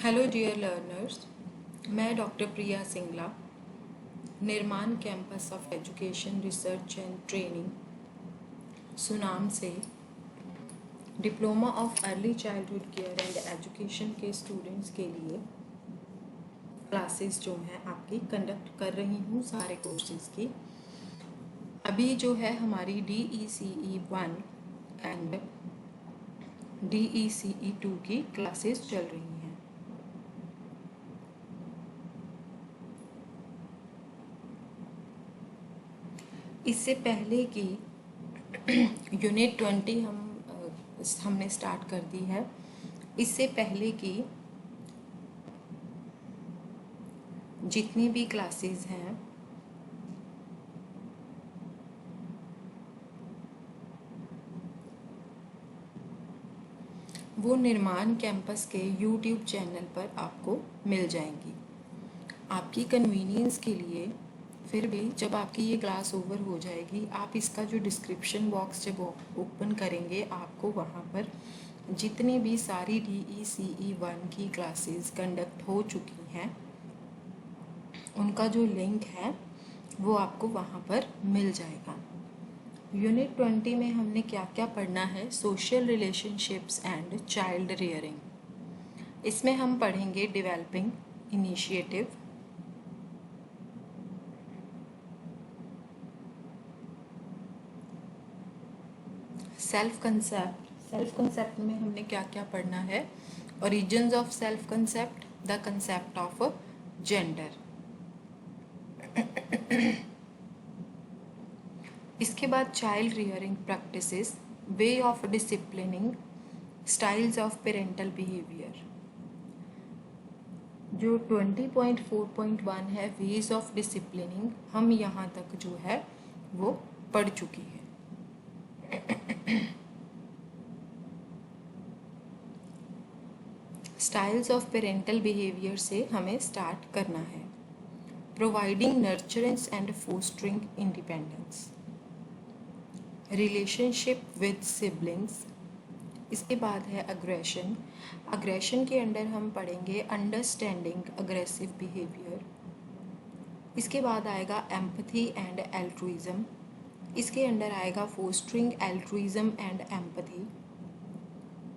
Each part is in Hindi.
हेलो डियर लर्नर्स, मैं doctor Priya Singla, Nirman campus of education research and training Sunam से diploma of early childhood care and education के स्टूडेंट्स के लिए क्लासेस जो हैं आपकी कंडक्ट कर रही हूँ सारे कोर्सेज़ की। अभी जो है हमारी DECE 1 एंड DECE 2 की क्लासेस चल रही हैं। इससे पहले की यूनिट 20 हमने स्टार्ट कर दी है। इससे पहले की जितनी भी क्लासेस हैं वो निर्माण कैंपस के यूट्यूब चैनल पर आपको मिल जाएंगी। आपकी कन्वीनियंस के लिए फिर भी जब आपकी ये क्लास ओवर हो जाएगी, आप इसका जो डिस्क्रिप्शन बॉक्स जब ओपन करेंगे, आपको वहाँ पर जितनी भी सारी DECE 1 की क्लासेस कंडक्ट हो चुकी हैं उनका जो लिंक है वो आपको वहाँ पर मिल जाएगा। यूनिट 20 में हमने क्या क्या पढ़ना है? Social relationships and child rearing. इसमें हम पढ़ेंगे डेवलपिंग इनिशिएटिव, सेल्फ कंसेप्ट में हमने क्या क्या पढ़ना है? Origins of self concept, the concept of gender. इसके बाद child rearing practices, way of disciplining, styles of parental behaviour. जो 20.4.1 है वेज ऑफ डिसिप्लिनिंग, हम यहाँ तक जो है वो पढ़ चुकी है। स्टाइल्स ऑफ पेरेंटल बिहेवियर से हमें स्टार्ट करना है। Providing nurturance and fostering independence, relationship with siblings. इसके बाद है अग्रेशन। अग्रेशन के अंडर हम पढ़ेंगे अंडरस्टैंडिंग अग्रेसिव बिहेवियर। इसके बाद आएगा एम्पथी एंड एल्ट्रुइज्म। इसके अंडर आएगा फोस्टरिंग एल्ट्रुइज्म एंड एम्पथी।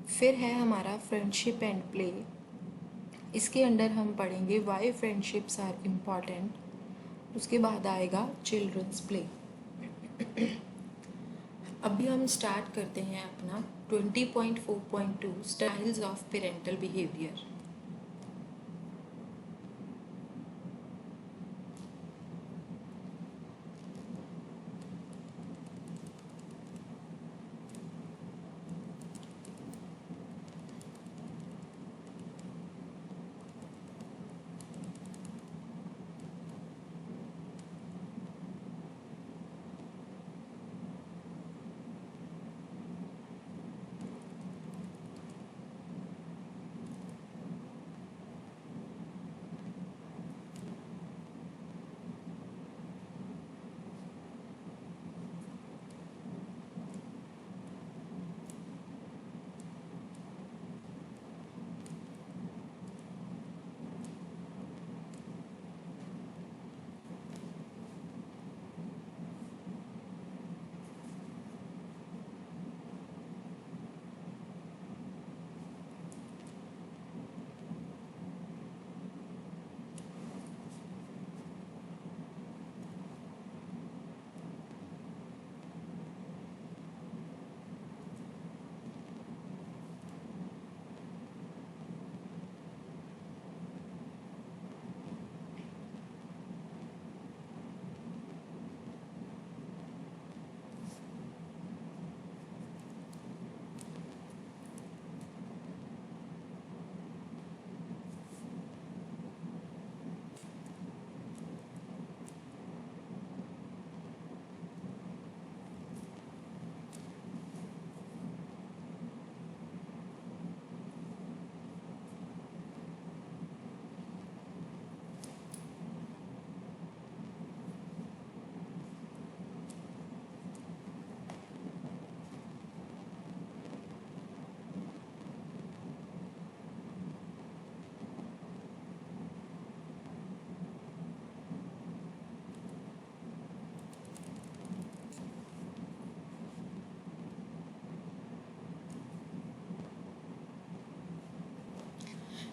फिर है हमारा फ्रेंडशिप एंड प्ले। इसके अंडर हम पढ़ेंगे वाई फ्रेंडशिप्स आर इम्पॉर्टेंट। उसके बाद आएगा चिल्ड्रंस प्ले। अभी हम स्टार्ट करते हैं अपना 20.4.2 स्टाइल्स ऑफ पेरेंटल बिहेवियर।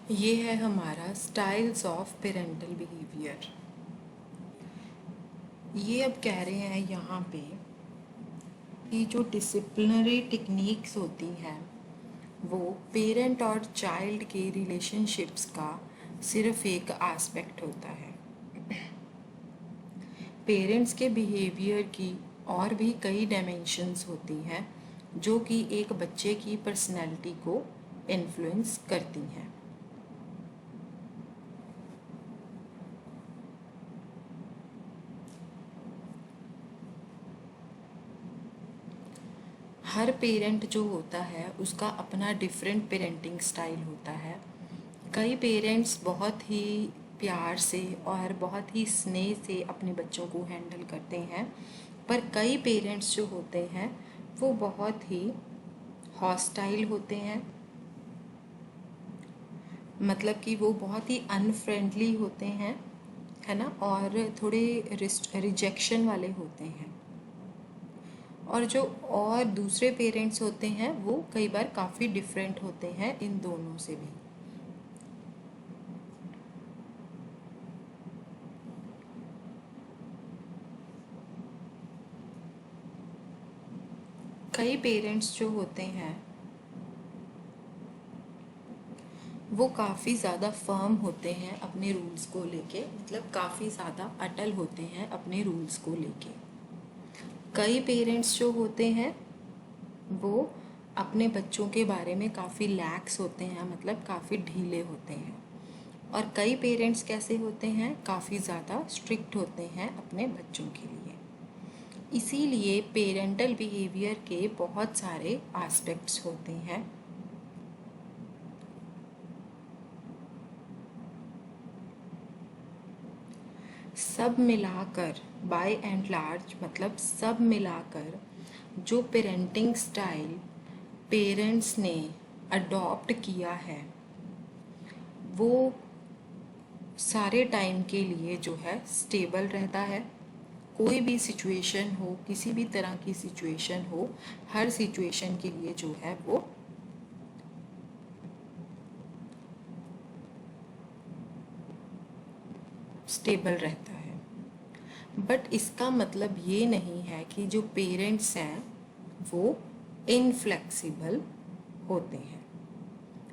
ये है हमारा स्टाइल्स ऑफ पेरेंटल बिहेवियर। ये अब कह रहे हैं यहाँ पे कि जो डिसिप्लिनरी टेक्निक्स होती हैं वो पेरेंट और चाइल्ड के रिलेशनशिप्स का सिर्फ एक एस्पेक्ट होता है। पेरेंट्स के बिहेवियर की और भी कई डायमेंशंस होती हैं जो कि एक बच्चे की पर्सनैलिटी को इन्फ्लुएंस करती हैं। हर पेरेंट जो होता है उसका अपना डिफरेंट पेरेंटिंग स्टाइल होता है। कई पेरेंट्स बहुत ही प्यार से और बहुत ही स्नेह से अपने बच्चों को हैंडल करते हैं, पर कई पेरेंट्स जो होते हैं वो बहुत ही हॉस्टाइल होते हैं, मतलब कि वो बहुत ही अनफ्रेंडली होते हैं, है ना, और थोड़े रिजेक्शन वाले होते हैं। और जो और दूसरे पेरेंट्स होते हैं वो कई बार काफ़ी डिफरेंट होते हैं इन दोनों से भी। कई पेरेंट्स जो होते हैं वो काफ़ी ज़्यादा फर्म होते हैं अपने रूल्स को लेके, मतलब काफ़ी ज़्यादा अटल होते हैं अपने रूल्स को लेके। कई पेरेंट्स जो होते हैं वो अपने बच्चों के बारे में काफ़ी लैक्स होते हैं, मतलब काफ़ी ढीले होते हैं। और कई पेरेंट्स कैसे होते हैं, काफ़ी ज़्यादा स्ट्रिक्ट होते हैं अपने बच्चों के लिए। इसीलिए पेरेंटल बिहेवियर के बहुत सारे एस्पेक्ट्स होते हैं। सब मिलाकर, बाय एंड लार्ज, मतलब सब मिलाकर जो पेरेंटिंग स्टाइल पेरेंट्स ने अडॉप्ट किया है वो सारे टाइम के लिए जो है स्टेबल रहता है। कोई भी सिचुएशन हो, किसी भी तरह की सिचुएशन हो, हर सिचुएशन के लिए जो है वो स्टेबल रहता है। बट इसका मतलब ये नहीं है कि जो पेरेंट्स हैं वो इनफ्लेक्सिबल होते हैं।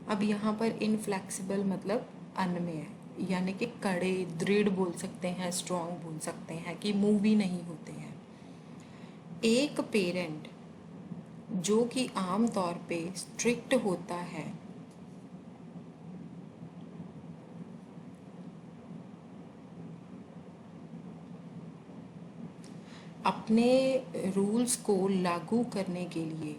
अब यहाँ पर इनफ्लेक्सिबल मतलब अनमेय है, यानी कि कड़े, दृढ़ बोल सकते हैं, स्ट्रॉन्ग बोल सकते हैं, कि मूव भी नहीं होते हैं। एक पेरेंट जो कि आम तौर पे स्ट्रिक्ट होता है अपने रूल्स को लागू करने के लिए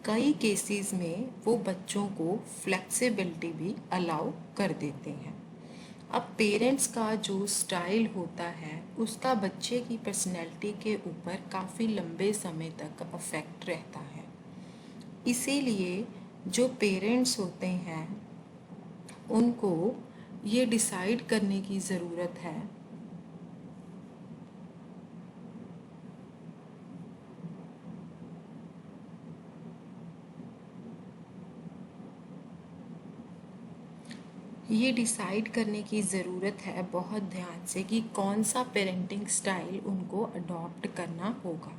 कई केसेस में वो बच्चों को फ्लेक्सिबिलिटी भी अलाउ कर देते हैं। अब पेरेंट्स का जो स्टाइल होता है उसका बच्चे की पर्सनैलिटी के ऊपर काफ़ी लंबे समय तक अफेक्ट रहता है। इसीलिए जो पेरेंट्स होते हैं उनको ये डिसाइड करने की ज़रूरत है ये डिसाइड करने की ज़रूरत है बहुत ध्यान से कि कौन सा पेरेंटिंग स्टाइल उनको अडॉप्ट करना होगा।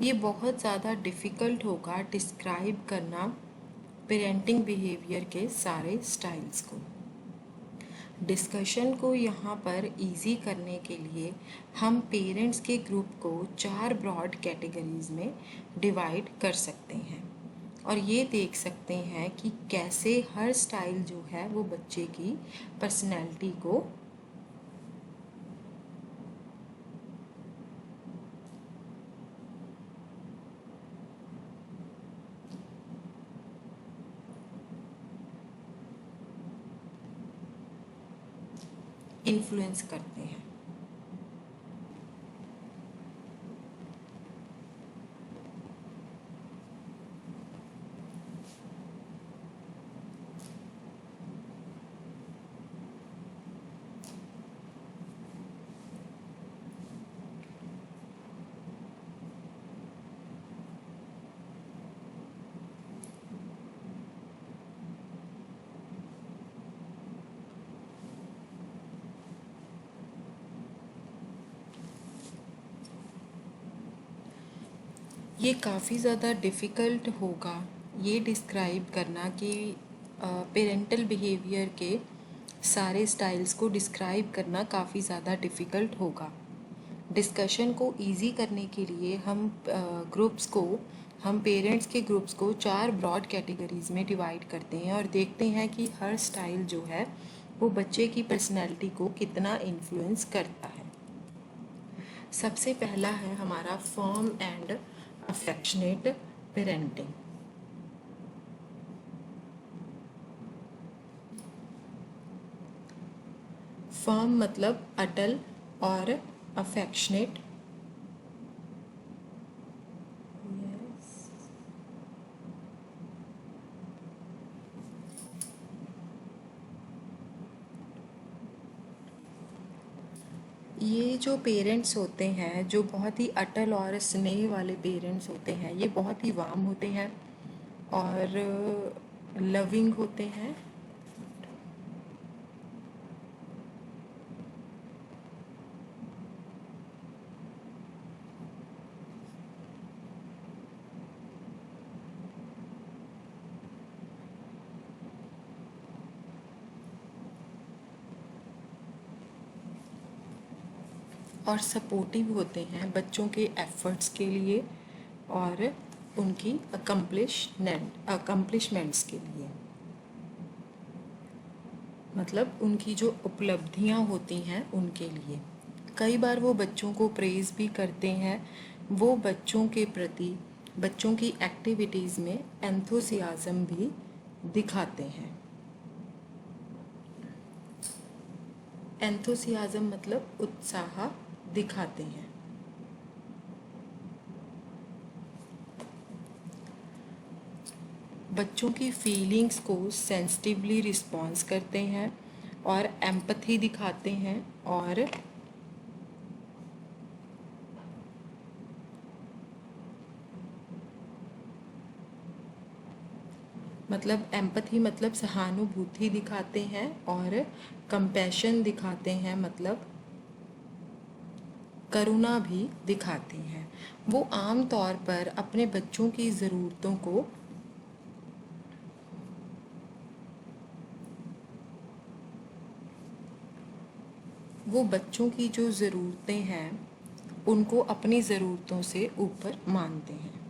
ये बहुत ज़्यादा डिफ़िकल्ट होगा डिस्क्राइब करना पेरेंटिंग बिहेवियर के सारे स्टाइल्स को। डिस्कशन को यहाँ पर इजी करने के लिए हम पेरेंट्स के ग्रुप को 4 ब्रॉड कैटेगरीज में डिवाइड कर सकते हैं और ये देख सकते हैं कि कैसे हर स्टाइल जो है वो बच्चे की पर्सनैलिटी को इन्फ्लुएंस करते हैं। ये काफ़ी ज़्यादा डिफ़िकल्ट होगा ये डिस्क्राइब करना कि पेरेंटल बिहेवियर के सारे स्टाइल्स को डिस्क्राइब करना काफ़ी ज़्यादा डिफ़िकल्ट होगा। डिस्कशन को इजी करने के लिए हम पेरेंट्स के ग्रुप्स को 4 ब्रॉड कैटेगरीज में डिवाइड करते हैं और देखते हैं कि हर स्टाइल जो है वो बच्चे की पर्सनैलिटी को कितना इन्फ्लुएंस करता है। सबसे पहला है हमारा firm and affectionate parenting. Firm मतलब अटल और अफेक्शनेट ये जो पेरेंट्स होते हैं, जो बहुत ही अटल और स्नेह वाले पेरेंट्स होते हैं, ये बहुत ही वार्म होते हैं और लविंग होते हैं। और सपोर्टिव होते हैं बच्चों के एफर्ट्स के लिए और उनकी अकम्पलिशमेंट्स के लिए, मतलब उनकी जो उपलब्धियां होती हैं उनके लिए। कई बार वो बच्चों को प्रेज़ भी करते हैं, वो बच्चों के प्रति बच्चों की एक्टिविटीज़ में एंथुसियाज़म भी दिखाते हैं। एंथुसियाज़म मतलब उत्साह दिखाते हैं। बच्चों की फीलिंग्स को सेंसिटिवली रिस्पॉन्स करते हैं और एम्पथी दिखाते हैं और मतलब एम्पथी मतलब सहानुभूति दिखाते हैं और कंपैशन दिखाते हैं मतलब करुणा भी दिखाते हैं। वो आम तौर पर अपने बच्चों की ज़रूरतों को वो बच्चों की जो ज़रूरतें हैं उनको अपनी ज़रूरतों से ऊपर मानते हैं।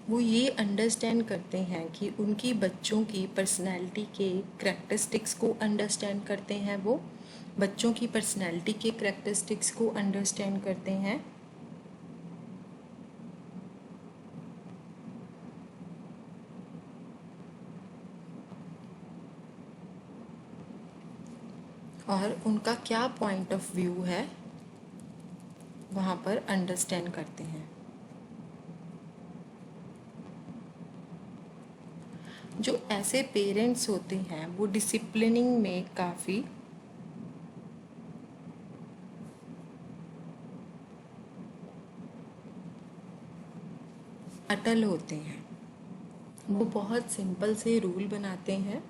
वो ये अंडरस्टैंड करते हैं कि उनकी बच्चों की पर्सनैलिटी के करैक्टरिस्टिक्स को अंडरस्टैंड करते हैं, वो बच्चों की पर्सनैलिटी के करैक्टरिस्टिक्स को अंडरस्टैंड करते हैं और उनका क्या पॉइंट ऑफ व्यू है वहाँ पर अंडरस्टैंड करते हैं। जो ऐसे पेरेंट्स होते हैं वो डिसिप्लिनिंग में काफ़ी अटल होते हैं। वो बहुत सिंपल से रूल बनाते हैं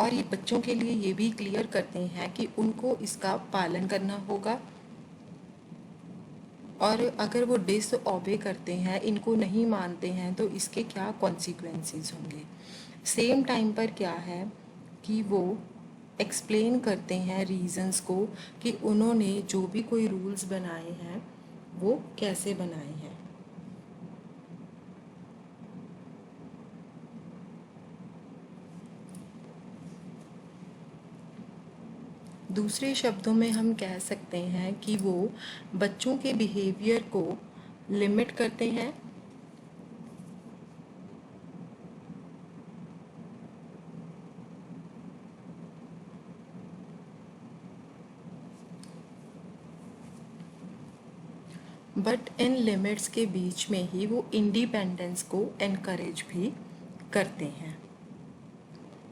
और ये बच्चों के लिए ये भी क्लियर करते हैं कि उनको इसका पालन करना होगा और अगर वो डिसओबे करते हैं, इनको नहीं मानते हैं, तो इसके क्या कॉन्सिक्वेंसेस होंगे। सेम टाइम पर क्या है कि वो एक्सप्लेन करते हैं रीजंस को कि उन्होंने जो भी कोई रूल्स बनाए हैं वो कैसे बनाए हैं। दूसरे शब्दों में हम कह सकते हैं कि वो बच्चों के बिहेवियर को लिमिट करते हैं। बट इन लिमिट्स के बीच में ही वो इंडिपेंडेंस को एनकरेज भी करते हैं।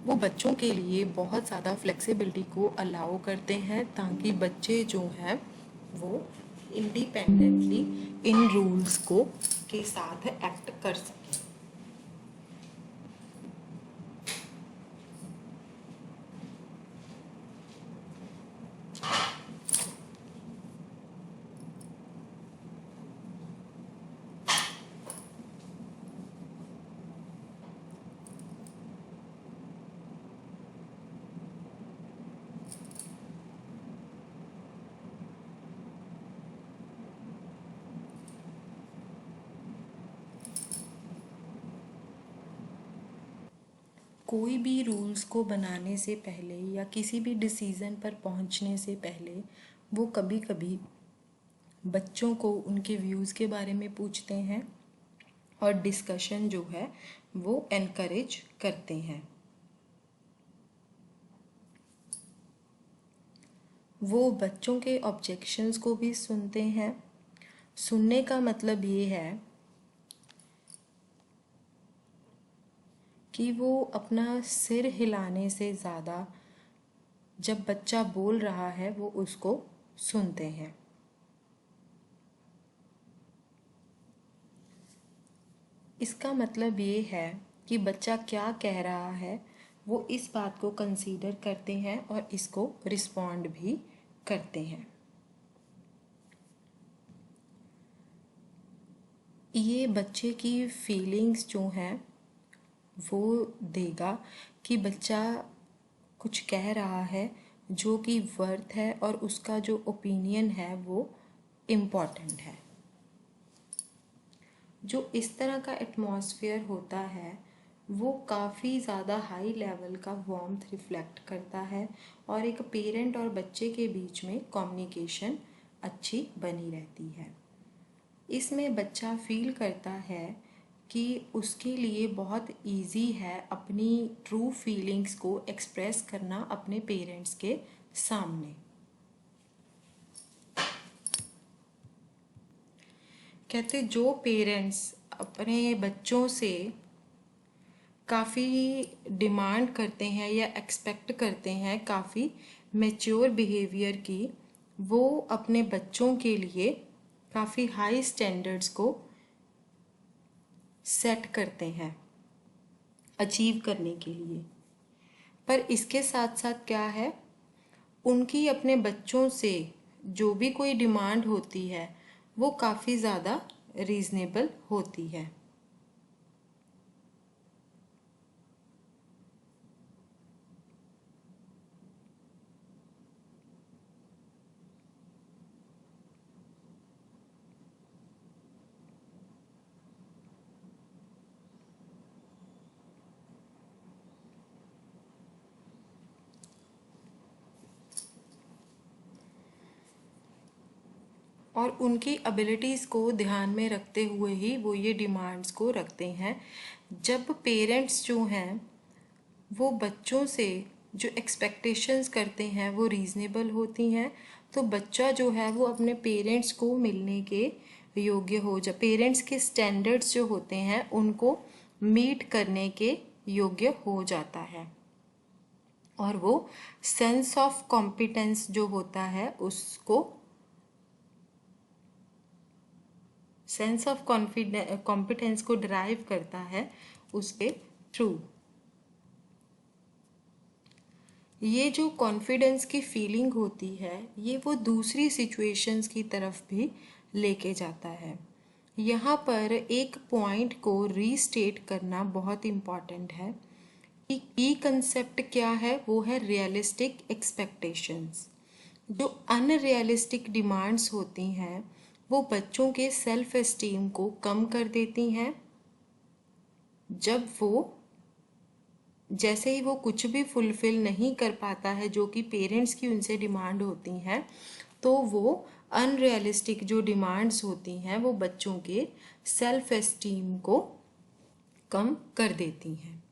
वो बच्चों के लिए बहुत ज़्यादा फ्लेक्सिबिलिटी को अलाउ करते हैं ताकि बच्चे जो हैं वो इंडिपेंडेंटली इन रूल्स को के साथ एक्ट कर सकें। कोई भी रूल्स को बनाने से पहले या किसी भी डिसीज़न पर पहुंचने से पहले वो कभी कभी बच्चों को उनके व्यूज़ के बारे में पूछते हैं और डिस्कशन जो है वो एनकरेज करते हैं। वो बच्चों के ऑब्जेक्शंस को भी सुनते हैं। सुनने का मतलब ये है कि वो अपना सिर हिलाने से ज़्यादा जब बच्चा बोल रहा है वो उसको सुनते हैं। इसका मतलब ये है कि बच्चा क्या कह रहा है वो इस बात को कंसीडर करते हैं और इसको रिस्पॉन्ड भी करते हैं। ये बच्चे की फीलिंग्स जो हैं वो देगा कि बच्चा कुछ कह रहा है जो कि वर्थ है और उसका जो ओपिनियन है वो इम्पॉर्टेंट है। जो इस तरह का एटमॉस्फेयर होता है वो काफ़ी ज़्यादा हाई लेवल का वार्मथ रिफ्लेक्ट करता है और एक पेरेंट और बच्चे के बीच में कम्युनिकेशन अच्छी बनी रहती है। इसमें बच्चा फील करता है कि उसके लिए बहुत इजी है अपनी ट्रू फीलिंग्स को एक्सप्रेस करना अपने पेरेंट्स के सामने। कहते जो पेरेंट्स अपने बच्चों से काफ़ी डिमांड करते हैं या एक्सपेक्ट करते हैं काफ़ी मैच्योर बिहेवियर की, वो अपने बच्चों के लिए काफ़ी हाई स्टैंडर्ड्स को सेट करते हैं अचीव करने के लिए। पर इसके साथ साथ क्या है, उनकी अपने बच्चों से जो भी कोई डिमांड होती है वो काफ़ी ज़्यादा रीज़नेबल होती है। और उनकी एबिलिटीज़ को ध्यान में रखते हुए ही वो ये डिमांड्स को रखते हैं। जब पेरेंट्स जो हैं वो बच्चों से जो एक्सपेक्टेशंस करते हैं वो रीज़नेबल होती हैं, तो बच्चा जो है वो अपने पेरेंट्स को मिलने के योग्य हो जा पेरेंट्स के स्टैंडर्ड्स जो होते हैं उनको मीट करने के योग्य हो जाता है और वो सेंस ऑफ कॉम्पिटेंस जो होता है उसको सेंस ऑफ कॉम्पिटेंस को ड्राइव करता है उसके थ्रू। ये जो कॉन्फिडेंस की फीलिंग होती है ये वो दूसरी सिचुएशंस की तरफ भी लेके जाता है। यहाँ पर एक पॉइंट को रीस्टेट करना बहुत इम्पॉर्टेंट है कि की कंसेप्ट क्या है, वो है रियलिस्टिक एक्सपेक्टेशंस। जो अनरियलिस्टिक डिमांड्स होती हैं वो बच्चों के सेल्फ एस्टीम को कम कर देती हैं जब वो जैसे ही वो कुछ भी फुलफिल नहीं कर पाता है जो कि पेरेंट्स की उनसे डिमांड होती हैं, तो वो अनरियलिस्टिक जो डिमांड्स होती हैं वो बच्चों के सेल्फ एस्टीम को कम कर देती हैं।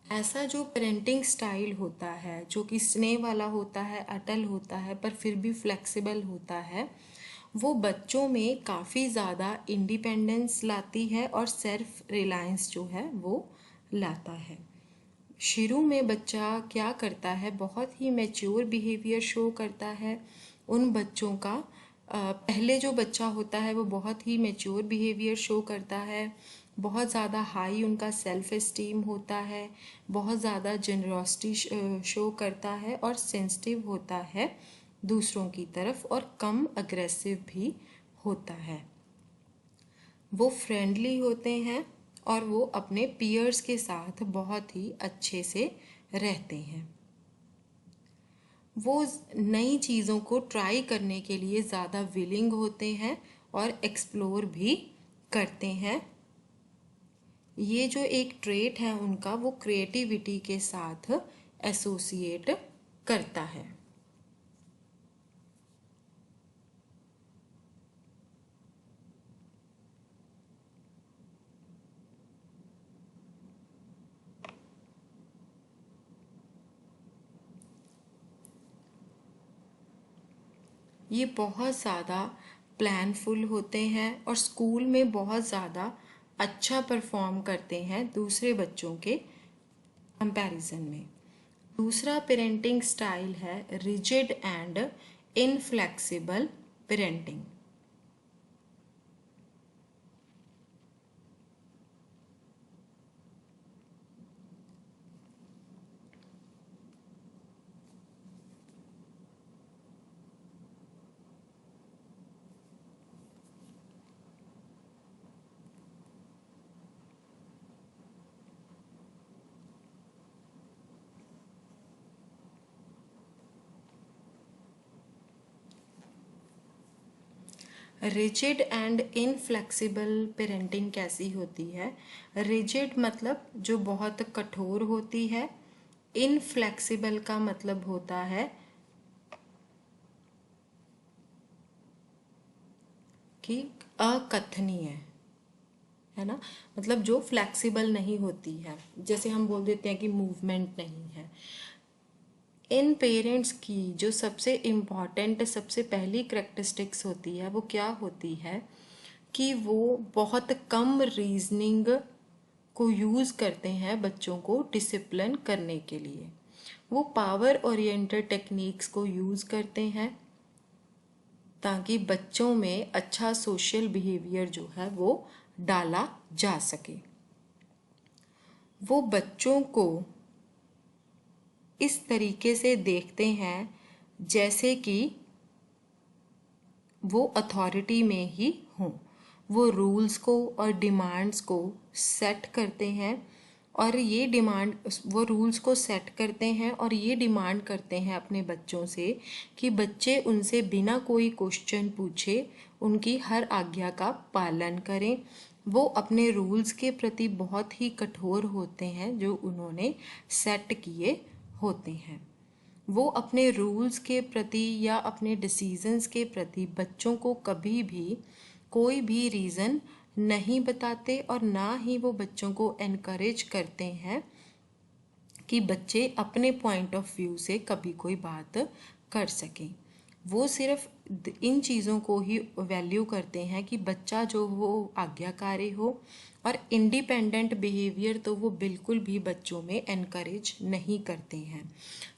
ऐसा जो पेरेंटिंग स्टाइल होता है जो कि स्नेह वाला होता है, अटल होता है, पर फिर भी फ्लेक्सिबल होता है, वो बच्चों में काफ़ी ज़्यादा इंडिपेंडेंस लाती है और सेल्फ रिलायंस जो है वो लाता है। शुरू में बच्चा क्या करता है, बहुत ही मैच्योर बिहेवियर शो करता है। उन बच्चों का पहले जो बच्चा होता है वो बहुत ही मैच्योर बिहेवियर शो करता है, बहुत ज़्यादा हाई उनका सेल्फ एस्टीम होता है, बहुत ज़्यादा जनरोसिटी शो करता है और सेंसिटिव होता है दूसरों की तरफ, और कम अग्रेसिव भी होता है। वो फ्रेंडली होते हैं और वो अपने पीयर्स के साथ बहुत ही अच्छे से रहते हैं। वो नई चीज़ों को ट्राई करने के लिए ज़्यादा विलिंग होते हैं और एक्सप्लोर भी करते हैं। ये जो एक ट्रेट है उनका, वो क्रिएटिविटी के साथ एसोसिएट करता है। ये बहुत ज़्यादा प्लानफुल होते हैं और स्कूल में बहुत ज़्यादा अच्छा परफॉर्म करते हैं दूसरे बच्चों के कंपैरिजन में। दूसरा पेरेंटिंग स्टाइल है rigid and inflexible parenting. Rigid and inflexible parenting कैसी होती है? रिजिड मतलब जो बहुत कठोर होती है, इनफ्लेक्सिबल का मतलब होता है कि अकथनीय है ना, मतलब जो फ्लेक्सिबल नहीं होती है, जैसे हम बोल देते हैं कि मूवमेंट नहीं है। इन पेरेंट्स की जो सबसे इम्पॉर्टेंट, सबसे पहली करेक्टरिस्टिक्स होती है वो क्या होती है कि वो बहुत कम रीजनिंग को यूज़ करते हैं बच्चों को डिसिप्लिन करने के लिए। वो पावर ओरिएंटेड टेक्निक्स को यूज़ करते हैं ताकि बच्चों में अच्छा सोशल बिहेवियर जो है वो डाला जा सके। वो बच्चों को इस तरीके से देखते हैं जैसे कि वो अथॉरिटी में ही हों। वो रूल्स को और डिमांड्स को सेट करते हैं और ये डिमांड, वो रूल्स को सेट करते हैं और ये डिमांड करते हैं अपने बच्चों से कि बच्चे उनसे बिना कोई क्वेश्चन पूछे उनकी हर आज्ञा का पालन करें। वो अपने रूल्स के प्रति बहुत ही कठोर होते हैं जो उन्होंने सेट किए होते हैं। वो अपने रूल्स के प्रति या अपने डिसीजंस के प्रति बच्चों को कभी भी कोई भी रीज़न नहीं बताते और ना ही वो बच्चों को एनकरेज करते हैं कि बच्चे अपने पॉइंट ऑफ व्यू से कभी कोई बात कर सकें। वो सिर्फ इन चीज़ों को ही वैल्यू करते हैं कि बच्चा जो वो आज्ञाकारी हो, और इंडिपेंडेंट बिहेवियर तो वो बिल्कुल भी बच्चों में एनकरेज नहीं करते हैं।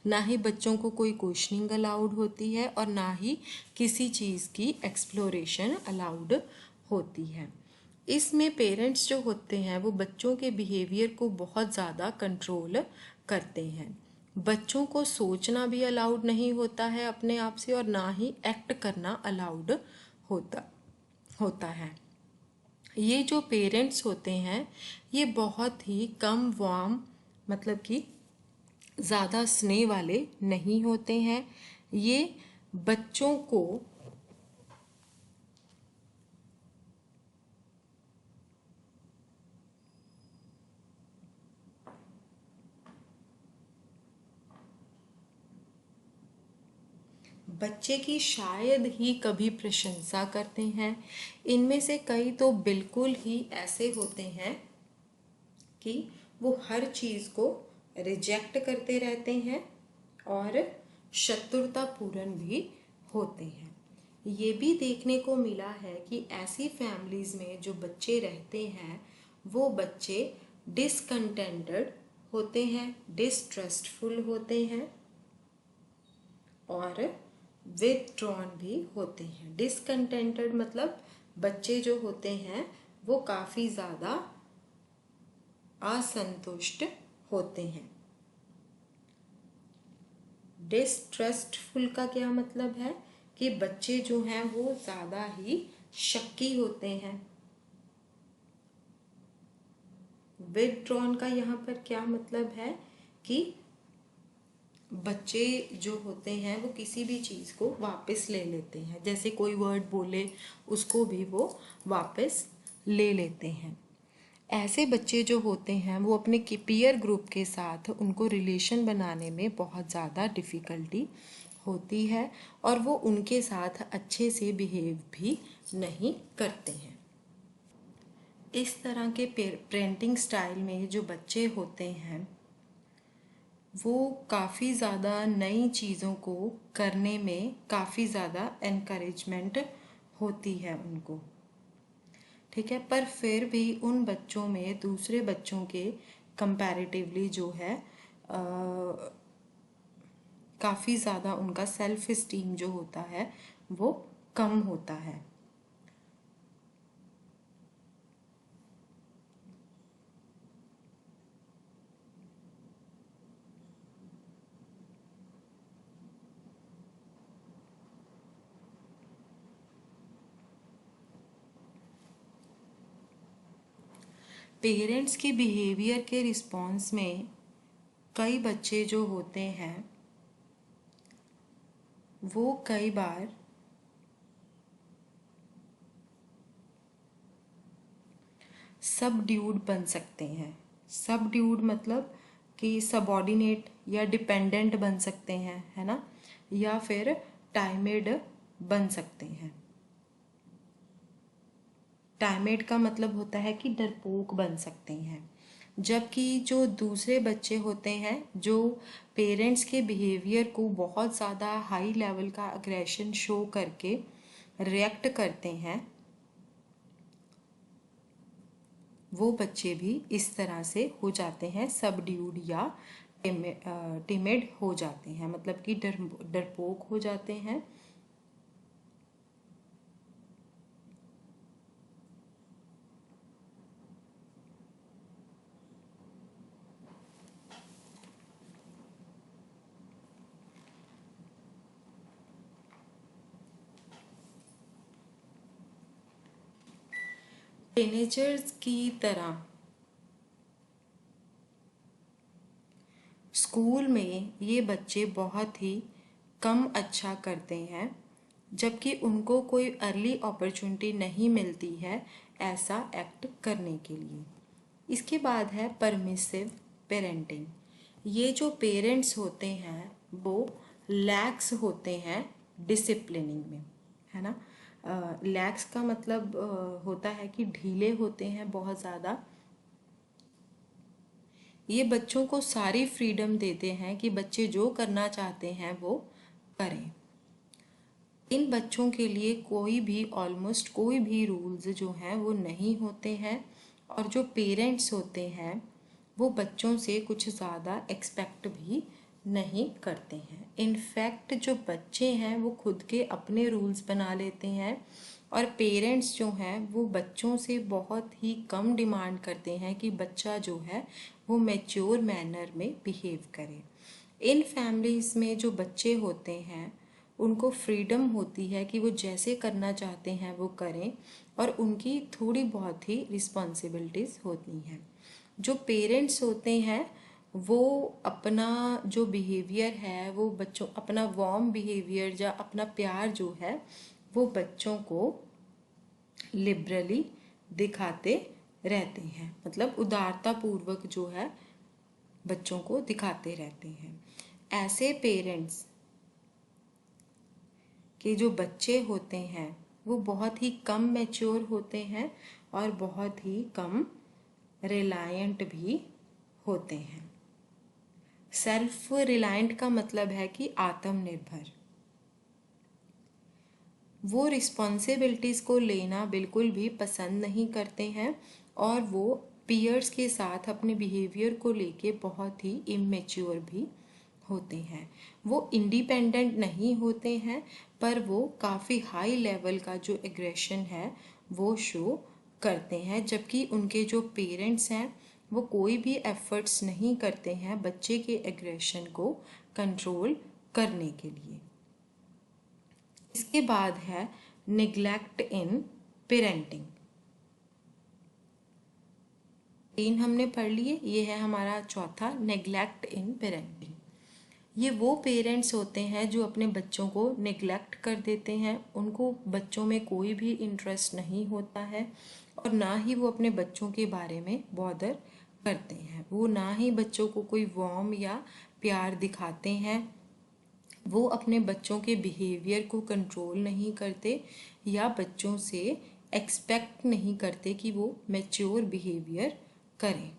ना ही बच्चों को कोई क्वेश्चनिंग अलाउड होती है और ना ही किसी चीज़ की एक्सप्लोरेशन अलाउड होती है। इसमें पेरेंट्स जो होते हैं वो बच्चों के बिहेवियर को बहुत ज़्यादा कंट्रोल करते हैं। बच्चों को सोचना भी अलाउड नहीं होता है अपने आप से, और ना ही एक्ट करना अलाउड होता होता है। ये जो पेरेंट्स होते हैं ये बहुत ही कम वार्म, मतलब कि ज़्यादा स्नेह वाले नहीं होते हैं। ये बच्चों को बच्चे की शायद ही कभी प्रशंसा करते हैं। इनमें से कई तो बिल्कुल ही ऐसे होते हैं कि वो हर चीज़ को रिजेक्ट करते रहते हैं और शत्रुतापूर्ण भी होते हैं। ये भी देखने को मिला है कि ऐसी फैमिलीज़ में जो बच्चे रहते हैं वो बच्चे डिसकंटेंटेड होते हैं, डिसट्रस्टफुल होते हैं और विथड्रॉन भी होते हैं। डिसकंटेंटेड मतलब बच्चे जो होते हैं वो काफ़ी ज़्यादा असंतुष्ट होते हैं। डिसट्रस्टफुल का क्या मतलब है कि बच्चे जो हैं वो ज़्यादा ही शक्की होते हैं। विथड्रॉन का यहाँ पर क्या मतलब है कि बच्चे जो होते हैं वो किसी भी चीज़ को वापस ले लेते हैं, जैसे कोई वर्ड बोले उसको भी वो वापस ले लेते हैं। ऐसे बच्चे जो होते हैं वो अपने पीयर ग्रुप के साथ उनको रिलेशन बनाने में बहुत ज़्यादा डिफ़िकल्टी होती है और वो उनके साथ अच्छे से बिहेव भी नहीं करते हैं। इस तरह के पेरेंटिंग स्टाइल में जो बच्चे होते हैं वो काफ़ी ज़्यादा नई चीज़ों को करने में काफ़ी ज़्यादा एनकरेजमेंट होती है उनको, ठीक है। पर फिर भी उन बच्चों में दूसरे बच्चों के कंपैरेटिवली जो है काफ़ी ज़्यादा उनका सेल्फ इस्टीम जो होता है वो कम होता है। पेरेंट्स के बिहेवियर के रिस्पॉन्स में कई बच्चे जो होते हैं वो कई बार सबड्यूड बन सकते हैं। सबड्यूड मतलब कि सबऑर्डिनेट या डिपेंडेंट बन सकते हैं, है ना, या फिर टाइमिड बन सकते हैं। टाइमिड का मतलब होता है कि डरपोक बन सकते हैं। जबकि जो दूसरे बच्चे होते हैं जो पेरेंट्स के बिहेवियर को बहुत ज़्यादा हाई लेवल का अग्रेशन शो करके रिएक्ट करते हैं, वो बच्चे भी इस तरह से हो जाते हैं, सबड्यूड या टिमिड हो जाते हैं, मतलब कि डरपोक हो जाते हैं। टीनेजर्स की तरह स्कूल में ये बच्चे बहुत ही कम अच्छा करते हैं, जबकि उनको कोई अर्ली अपॉर्चुनिटी नहीं मिलती है ऐसा एक्ट करने के लिए। इसके बाद है परमिसिव पेरेंटिंग। ये जो पेरेंट्स होते हैं वो लैक्स होते हैं डिसिप्लिनिंग में, है ना। लैक्स का मतलब होता है कि ढीले होते हैं बहुत ज़्यादा। ये बच्चों को सारी फ्रीडम देते हैं कि बच्चे जो करना चाहते हैं वो करें। इन बच्चों के लिए कोई भी ऑलमोस्ट कोई भी रूल्स जो हैं वो नहीं होते हैं और जो पेरेंट्स होते हैं वो बच्चों से कुछ ज़्यादा एक्सपेक्ट भी नहीं करते हैं। इनफैक्ट जो बच्चे हैं वो खुद के अपने रूल्स बना लेते हैं और पेरेंट्स जो हैं वो बच्चों से बहुत ही कम डिमांड करते हैं कि बच्चा जो है वो मैच्योर मैनर में बिहेव करे। इन फैमिलीज़ में जो बच्चे होते हैं उनको फ्रीडम होती है कि वो जैसे करना चाहते हैं वो करें और उनकी थोड़ी बहुत ही रिस्पॉन्सिबिलिटीज़ होती हैं। जो पेरेंट्स होते हैं वो अपना जो बिहेवियर है वो बच्चों अपना वार्म बिहेवियर या अपना प्यार जो है वो बच्चों को लिबरली दिखाते रहते हैं, मतलब उदारता पूर्वक जो है बच्चों को दिखाते रहते हैं। ऐसे पेरेंट्स कि जो बच्चे होते हैं वो बहुत ही कम मैच्योर होते हैं और बहुत ही कम रिलायंट भी होते हैं। सेल्फ रिलायंट का मतलब है कि आत्मनिर्भर। वो रिस्पॉन्सिबिलिटीज़ को लेना बिल्कुल भी पसंद नहीं करते हैं और वो पीयर्स के साथ अपने बिहेवियर को लेके बहुत ही इमेच्योर भी होते हैं। वो इंडिपेंडेंट नहीं होते हैं पर वो काफ़ी हाई लेवल का जो एग्रेशन है वो शो करते हैं, जबकि उनके जो पेरेंट्स हैं वो कोई भी एफर्ट्स नहीं करते हैं बच्चे के एग्रेशन को कंट्रोल करने के लिए। इसके बाद है निग्लेक्ट इन पेरेंटिंग। 3 हमने पढ़ लिए, ये है हमारा चौथा, नेग्लेक्ट इन पेरेंटिंग। ये वो पेरेंट्स होते हैं जो अपने बच्चों को निग्लेक्ट कर देते हैं, उनको बच्चों में कोई भी इंटरेस्ट नहीं होता है और ना ही वो अपने बच्चों के बारे में बॉदर करते हैं। वो ना ही बच्चों को कोई वार्म या प्यार दिखाते हैं, वो अपने बच्चों के बिहेवियर को कंट्रोल नहीं करते या बच्चों से एक्सपेक्ट नहीं करते कि वो मैच्योर बिहेवियर करें।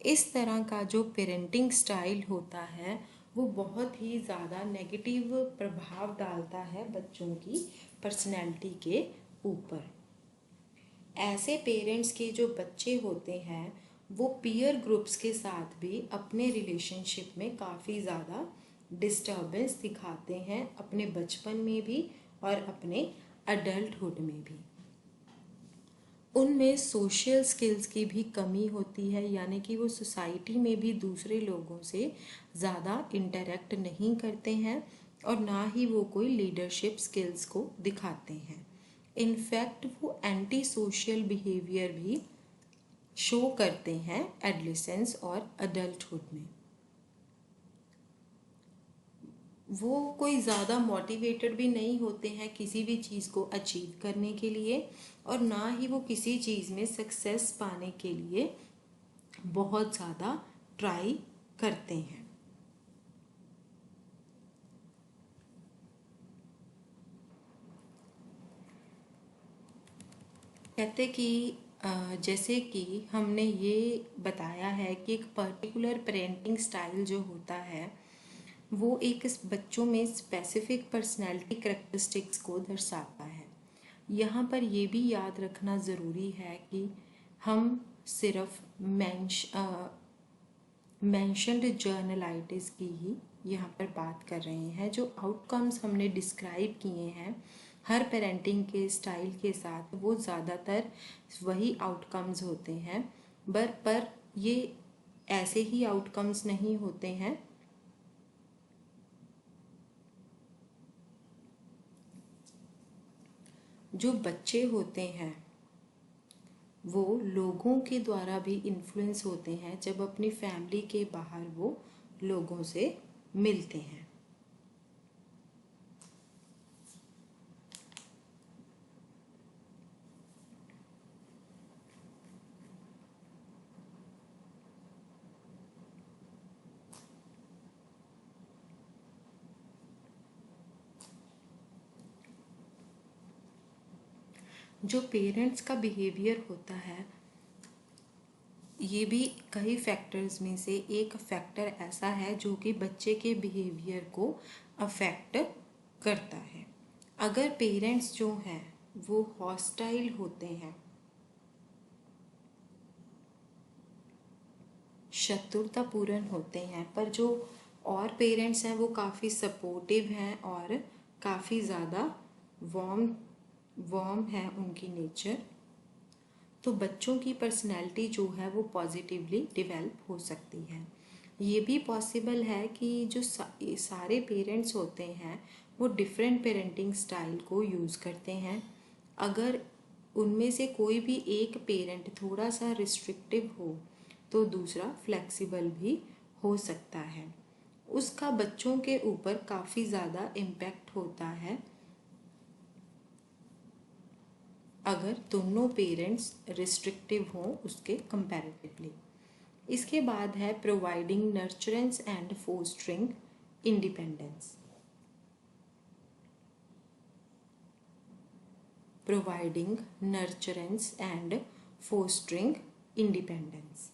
इस तरह का जो पेरेंटिंग स्टाइल होता है वो बहुत ही ज़्यादा नेगेटिव प्रभाव डालता है बच्चों की पर्सनैलिटी के ऊपर। ऐसे पेरेंट्स के जो बच्चे होते हैं वो पीयर ग्रुप्स के साथ भी अपने रिलेशनशिप में काफ़ी ज़्यादा डिस्टर्बेंस दिखाते हैं, अपने बचपन में भी और अपने अडल्टहुड में भी। उनमें सोशल स्किल्स की भी कमी होती है, यानी कि वो सोसाइटी में भी दूसरे लोगों से ज़्यादा इंटरेक्ट नहीं करते हैं और ना ही वो कोई लीडरशिप स्किल्स को दिखाते हैं। इनफैक्ट वो एंटी सोशल बिहेवियर भी शो करते हैं एडोलेसेंस और अडल्टहुड में। वो कोई ज़्यादा मोटिवेटेड भी नहीं होते हैं किसी भी चीज़ को अचीव करने के लिए और ना ही वो किसी चीज़ में सक्सेस पाने के लिए बहुत ज़्यादा ट्राई करते हैं। कहते कि जैसे कि हमने ये बताया है कि एक पर्टिकुलर पेरेंटिंग स्टाइल जो होता है वो एक बच्चों में स्पेसिफिक पर्सनैलिटी करेक्टरिस्टिक्स को दर्शाता है। यहाँ पर ये भी याद रखना ज़रूरी है कि हम सिर्फ मेंशन्ड जर्नलाइटिस की ही यहाँ पर बात कर रहे हैं। जो आउटकम्स हमने डिस्क्राइब किए हैं हर पेरेंटिंग के स्टाइल के साथ वो ज़्यादातर वही आउटकम्स होते हैं, पर ये ऐसे ही आउटकम्स नहीं होते हैं। जो बच्चे होते हैं वो लोगों के द्वारा भी इन्फ्लुएंस होते हैं जब अपनी फैमिली के बाहर वो लोगों से मिलते हैं। जो पेरेंट्स का बिहेवियर होता है ये भी कई फैक्टर्स में से एक फैक्टर ऐसा है जो कि बच्चे के बिहेवियर को अफेक्ट करता है। अगर पेरेंट्स जो हैं वो हॉस्टाइल होते हैं, शत्रुतापूर्ण होते हैं, पर जो और पेरेंट्स हैं वो काफ़ी सपोर्टिव हैं और काफ़ी ज़्यादा वार्म है उनकी नेचर, तो बच्चों की पर्सनैलिटी जो है वो पॉजिटिवली डेवलप हो सकती है। ये भी पॉसिबल है कि जो सारे पेरेंट्स होते हैं वो डिफरेंट पेरेंटिंग स्टाइल को यूज़ करते हैं। अगर उनमें से कोई भी एक पेरेंट थोड़ा सा रिस्ट्रिक्टिव हो तो दूसरा फ्लेक्सिबल भी हो सकता है। उसका बच्चों के ऊपर काफ़ी ज़्यादा इम्पैक्ट होता है अगर दोनों पेरेंट्स रिस्ट्रिक्टिव हों उसके कंपैरेटिवली। इसके बाद है providing nurturance and fostering independence. providing nurturance and fostering independence.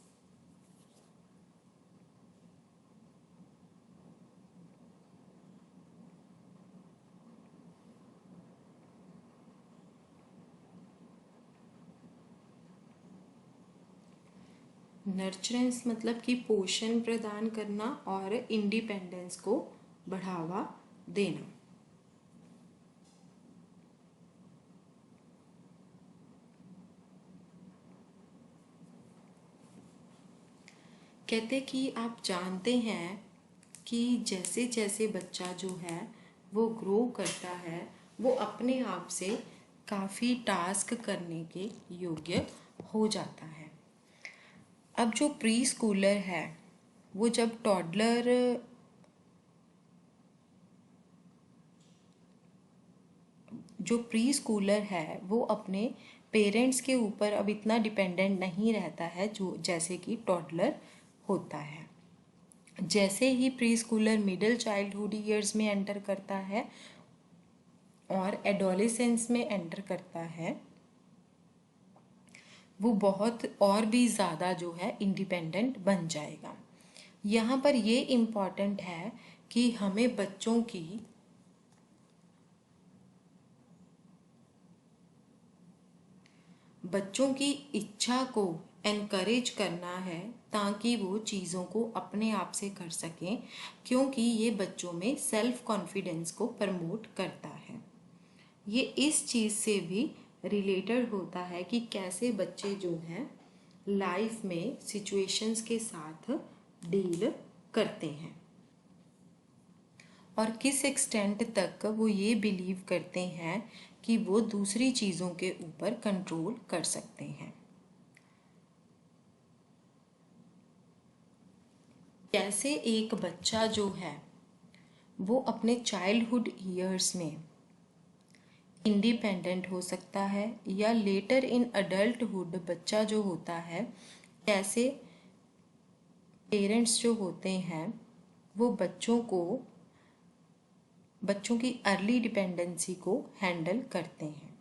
Nurturance मतलब कि पोषण प्रदान करना और इंडिपेंडेंस को बढ़ावा देना। कहते कि आप जानते हैं कि जैसे जैसे बच्चा जो है वो ग्रो करता है वो अपने आप से काफ़ी टास्क करने के योग्य हो जाता है। अब जो प्री स्कूलर है वो जब टॉडलर जो प्री स्कूलर है वो अपने पेरेंट्स के ऊपर अब इतना डिपेंडेंट नहीं रहता है जो जैसे कि टॉडलर होता है। जैसे ही preschooler middle childhood years में एंटर करता है और एडोलेसेंस में एंटर करता है वो बहुत और भी ज़्यादा जो है इंडिपेंडेंट बन जाएगा। यहाँ पर ये इम्पॉर्टेंट है कि हमें बच्चों की इच्छा को एनकरेज करना है ताकि वो चीज़ों को अपने आप से कर सकें, क्योंकि ये बच्चों में सेल्फ कॉन्फिडेंस को प्रमोट करता है। ये इस चीज़ से भी रिलेटेड होता है कि कैसे बच्चे जो हैं लाइफ में सिचुएशंस के साथ डील करते हैं और किस एक्सटेंट तक वो ये बिलीव करते हैं कि वो दूसरी चीज़ों के ऊपर कंट्रोल कर सकते हैं। कैसे एक बच्चा जो है वो अपने चाइल्डहुड ईयर्स में इंडिपेंडेंट हो सकता है या लेटर इन अडल्टहुड बच्चा जो होता है कैसे पेरेंट्स जो होते हैं वो बच्चों की अर्ली डिपेंडेंसी को हैंडल करते हैं।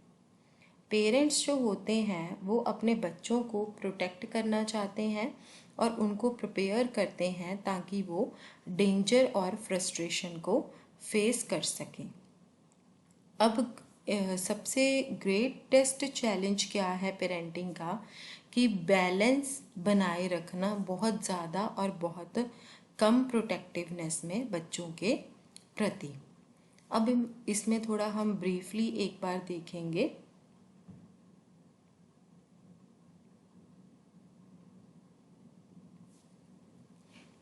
पेरेंट्स जो होते हैं वो अपने बच्चों को प्रोटेक्ट करना चाहते हैं और उनको प्रिपेयर करते हैं ताकि वो डेंजर और फ्रस्ट्रेशन को फेस कर सकें। अब सबसे ग्रेटेस्ट चैलेंज क्या है पेरेंटिंग का कि बैलेंस बनाए रखना बहुत ज़्यादा और बहुत कम प्रोटेक्टिवनेस में बच्चों के प्रति। अब इसमें थोड़ा हम ब्रीफली एक बार देखेंगे।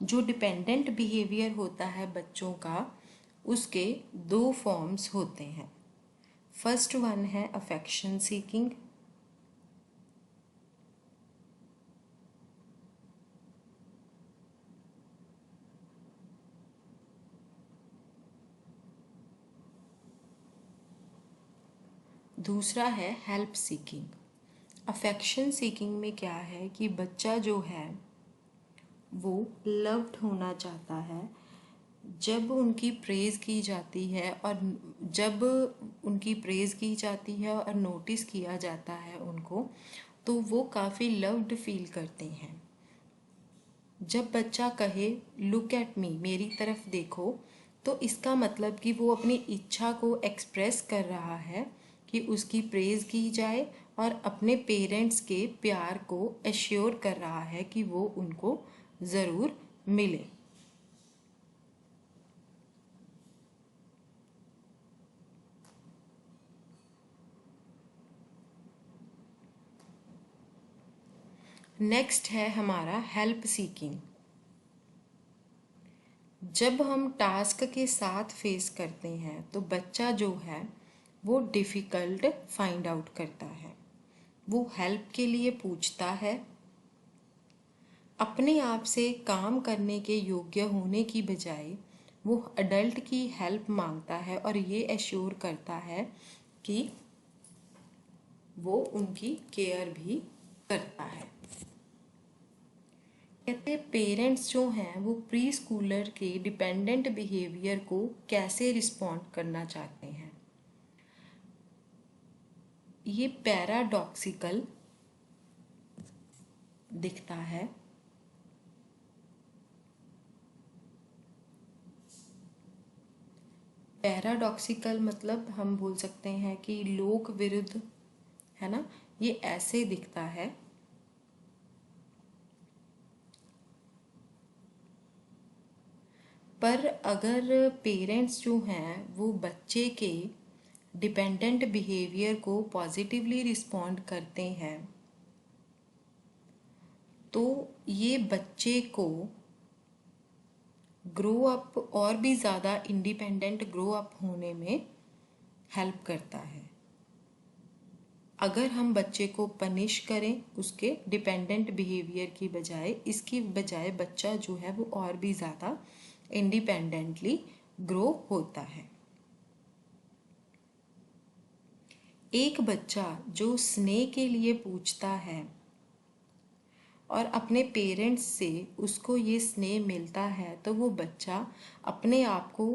जो डिपेंडेंट बिहेवियर होता है बच्चों का उसके दो फॉर्म्स होते हैं। फर्स्ट वन है अफेक्शन सीकिंग, दूसरा है हेल्प सीकिंग। अफेक्शन सीकिंग में क्या है कि बच्चा जो है वो लव्ड होना चाहता है। जब उनकी प्रेज़ की जाती है और नोटिस किया जाता है उनको, तो वो काफ़ी लव्ड फील करते हैं। जब बच्चा कहे लुक एट मी, मेरी तरफ देखो, तो इसका मतलब कि वो अपनी इच्छा को एक्सप्रेस कर रहा है कि उसकी प्रेज़ की जाए और अपने पेरेंट्स के प्यार को एश्योर कर रहा है कि वो उनको ज़रूर मिले। नेक्स्ट है हमारा हेल्प सीकिंग। जब हम टास्क के साथ फेस करते हैं तो बच्चा जो है वो डिफ़िकल्ट फाइंड आउट करता है। वो हेल्प के लिए पूछता है। अपने आप से काम करने के योग्य होने की बजाय वो अडल्ट की हेल्प मांगता है और ये एश्योर करता है कि वो उनकी केयर भी करता है। कहते पेरेंट्स जो हैं वो प्री स्कूलर के डिपेंडेंट बिहेवियर को कैसे रिस्पॉन्ड करना चाहते हैं। ये पैराडॉक्सिकल दिखता है। पैराडॉक्सिकल मतलब हम बोल सकते हैं कि लोक विरुद्ध, है ना, ये ऐसे दिखता है। पर अगर पेरेंट्स जो हैं वो बच्चे के डिपेंडेंट बिहेवियर को पॉजिटिवली रिस्पॉन्ड करते हैं तो ये बच्चे को ग्रो अप और भी ज़्यादा इंडिपेंडेंट ग्रो अप होने में हेल्प करता है। अगर हम बच्चे को पनिश करें उसके डिपेंडेंट बिहेवियर की बजाय, इसकी बजाय बच्चा जो है वो और भी ज़्यादा इंडिपेंडेंटली ग्रो होता है। एक बच्चा जो स्नेह के लिए पूछता है और अपने पेरेंट्स से उसको ये स्नेह मिलता है तो वो बच्चा अपने आप को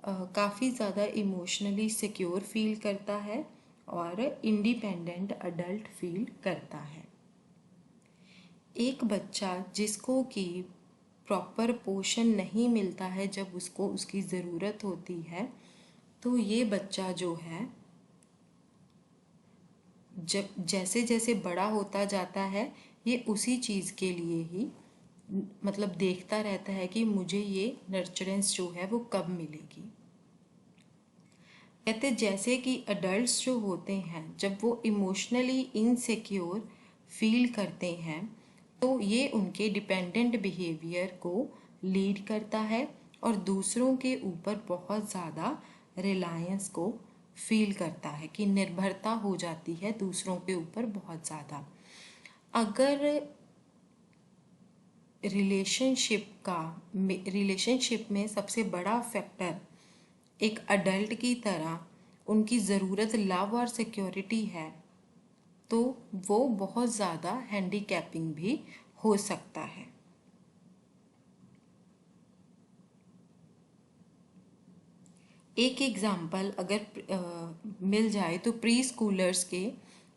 काफ़ी ज़्यादा इमोशनली सिक्योर फील करता है और इंडिपेंडेंट अडल्ट फील करता है। एक बच्चा जिसको कि प्रॉपर पोषण नहीं मिलता है जब उसको उसकी ज़रूरत होती है तो ये बच्चा जो है जब जैसे जैसे बड़ा होता जाता है ये उसी चीज़ के लिए ही मतलब देखता रहता है कि मुझे ये नर्चरेंस जो है वो कब मिलेगी। कहते जैसे कि अडल्ट्स जो होते हैं जब वो इमोशनली इनसिक्योर फील करते हैं तो ये उनके डिपेंडेंट बिहेवियर को लीड करता है और दूसरों के ऊपर बहुत ज़्यादा रिलायंस को फील करता है कि निर्भरता हो जाती है दूसरों के ऊपर बहुत ज़्यादा। अगर रिलेशनशिप में सबसे बड़ा फैक्टर एक अडल्ट की तरह उनकी ज़रूरत लव और सिक्योरिटी है तो वो बहुत ज़्यादा हैंडीकैपिंग भी हो सकता है। एक एग्ज़ाम्पल अगर मिल जाए तो प्री स्कूलर्स के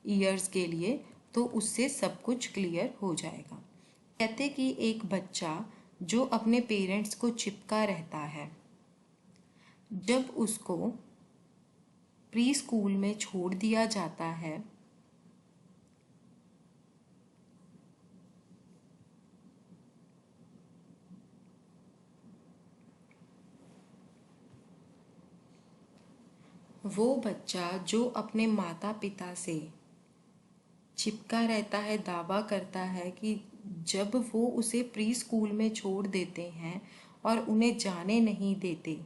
ईयर्स के लिए तो उससे सब कुछ क्लियर हो जाएगा। कहते कि एक बच्चा जो अपने पेरेंट्स को चिपका रहता है जब उसको प्री स्कूल में छोड़ दिया जाता है वो बच्चा जो अपने माता पिता से चिपका रहता है दावा करता है कि जब वो उसे प्री स्कूल में छोड़ देते हैं और उन्हें जाने नहीं देते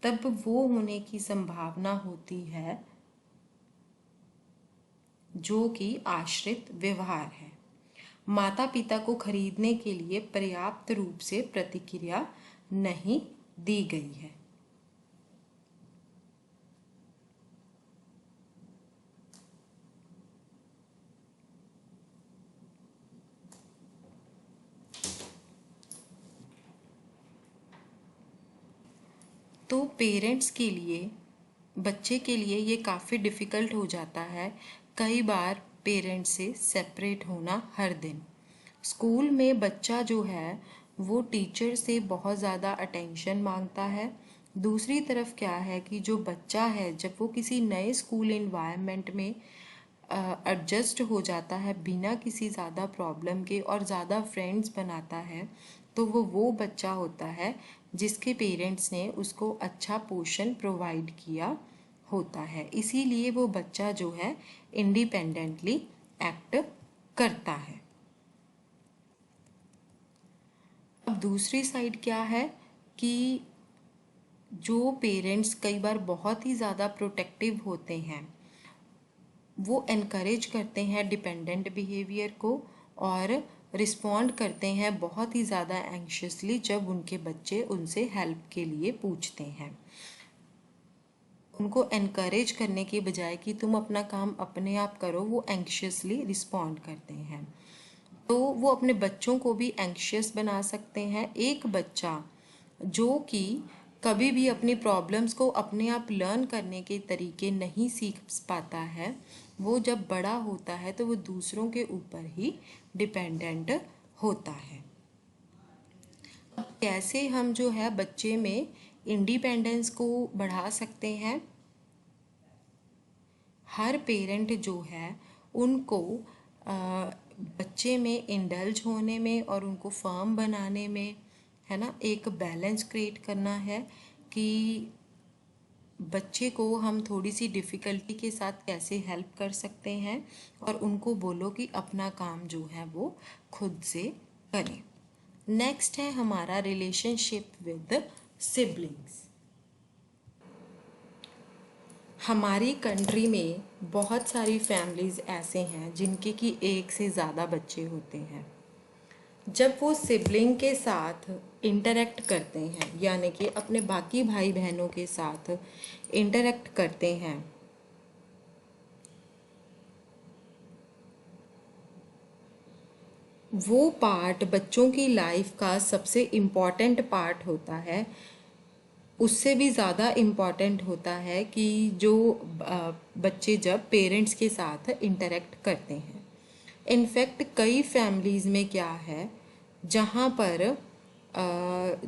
तब वो होने की संभावना होती है जो कि आश्रित व्यवहार है। माता पिता को खरीदने के लिए पर्याप्त रूप से प्रतिक्रिया नहीं दी गई है। तो पेरेंट्स के लिए बच्चे के लिए ये काफ़ी डिफ़िकल्ट हो जाता है कई बार पेरेंट्स से सेपरेट होना हर दिन। स्कूल में बच्चा जो है वो टीचर से बहुत ज़्यादा अटेंशन मांगता है। दूसरी तरफ क्या है कि जो बच्चा है जब वो किसी नए स्कूल इन्वायरमेंट में एडजस्ट हो जाता है बिना किसी ज़्यादा प्रॉब्लम के और ज़्यादा फ्रेंड्स बनाता है तो वो बच्चा होता है जिसके पेरेंट्स ने उसको अच्छा पोषण प्रोवाइड किया होता है। इसीलिए वो बच्चा जो है इंडिपेंडेंटली एक्ट करता है। अब दूसरी साइड क्या है कि जो पेरेंट्स कई बार बहुत ही ज़्यादा प्रोटेक्टिव होते हैं वो एनकरेज करते हैं डिपेंडेंट बिहेवियर को और रिस्पॉन्ड करते हैं बहुत ही ज़्यादा एंग्शियसली जब उनके बच्चे उनसे हेल्प के लिए पूछते हैं। उनको एनकरेज करने के बजाय कि तुम अपना काम अपने आप करो वो एंग्शियसली रिस्पॉन्ड करते हैं तो वो अपने बच्चों को भी एंग्शियस बना सकते हैं। एक बच्चा जो कि कभी भी अपनी प्रॉब्लम्स को अपने आप लर्न करने के तरीके नहीं सीख पाता है, वो जब बड़ा होता है तो वो दूसरों के ऊपर ही डिपेंडेंट होता है। कैसे हम जो है बच्चे में इंडिपेंडेंस को बढ़ा सकते हैं? हर पेरेंट जो है उनको बच्चे में इंडल्ज होने में और उनको फर्म बनाने में, है ना, एक बैलेंस क्रिएट करना है कि बच्चे को हम थोड़ी सी डिफ़िकल्टी के साथ कैसे हेल्प कर सकते हैं, और उनको बोलो कि अपना काम जो है वो खुद से करें। नेक्स्ट है हमारा रिलेशनशिप विद सिबलिंग्स। हमारी कंट्री में बहुत सारी फैमिलीज़ ऐसे हैं जिनके कि एक से ज़्यादा बच्चे होते हैं। जब वो सिबलिंग के साथ इंटरेक्ट करते हैं, यानी कि अपने बाकी भाई बहनों के साथ इंटरेक्ट करते हैं, वो पार्ट बच्चों की लाइफ का सबसे इम्पॉर्टेंट पार्ट होता है। उससे भी ज़्यादा इम्पॉर्टेंट होता है कि जो बच्चे जब पेरेंट्स के साथ इंटरेक्ट करते हैं। इनफैक्ट कई फैमिलीज़ में क्या है, जहाँ पर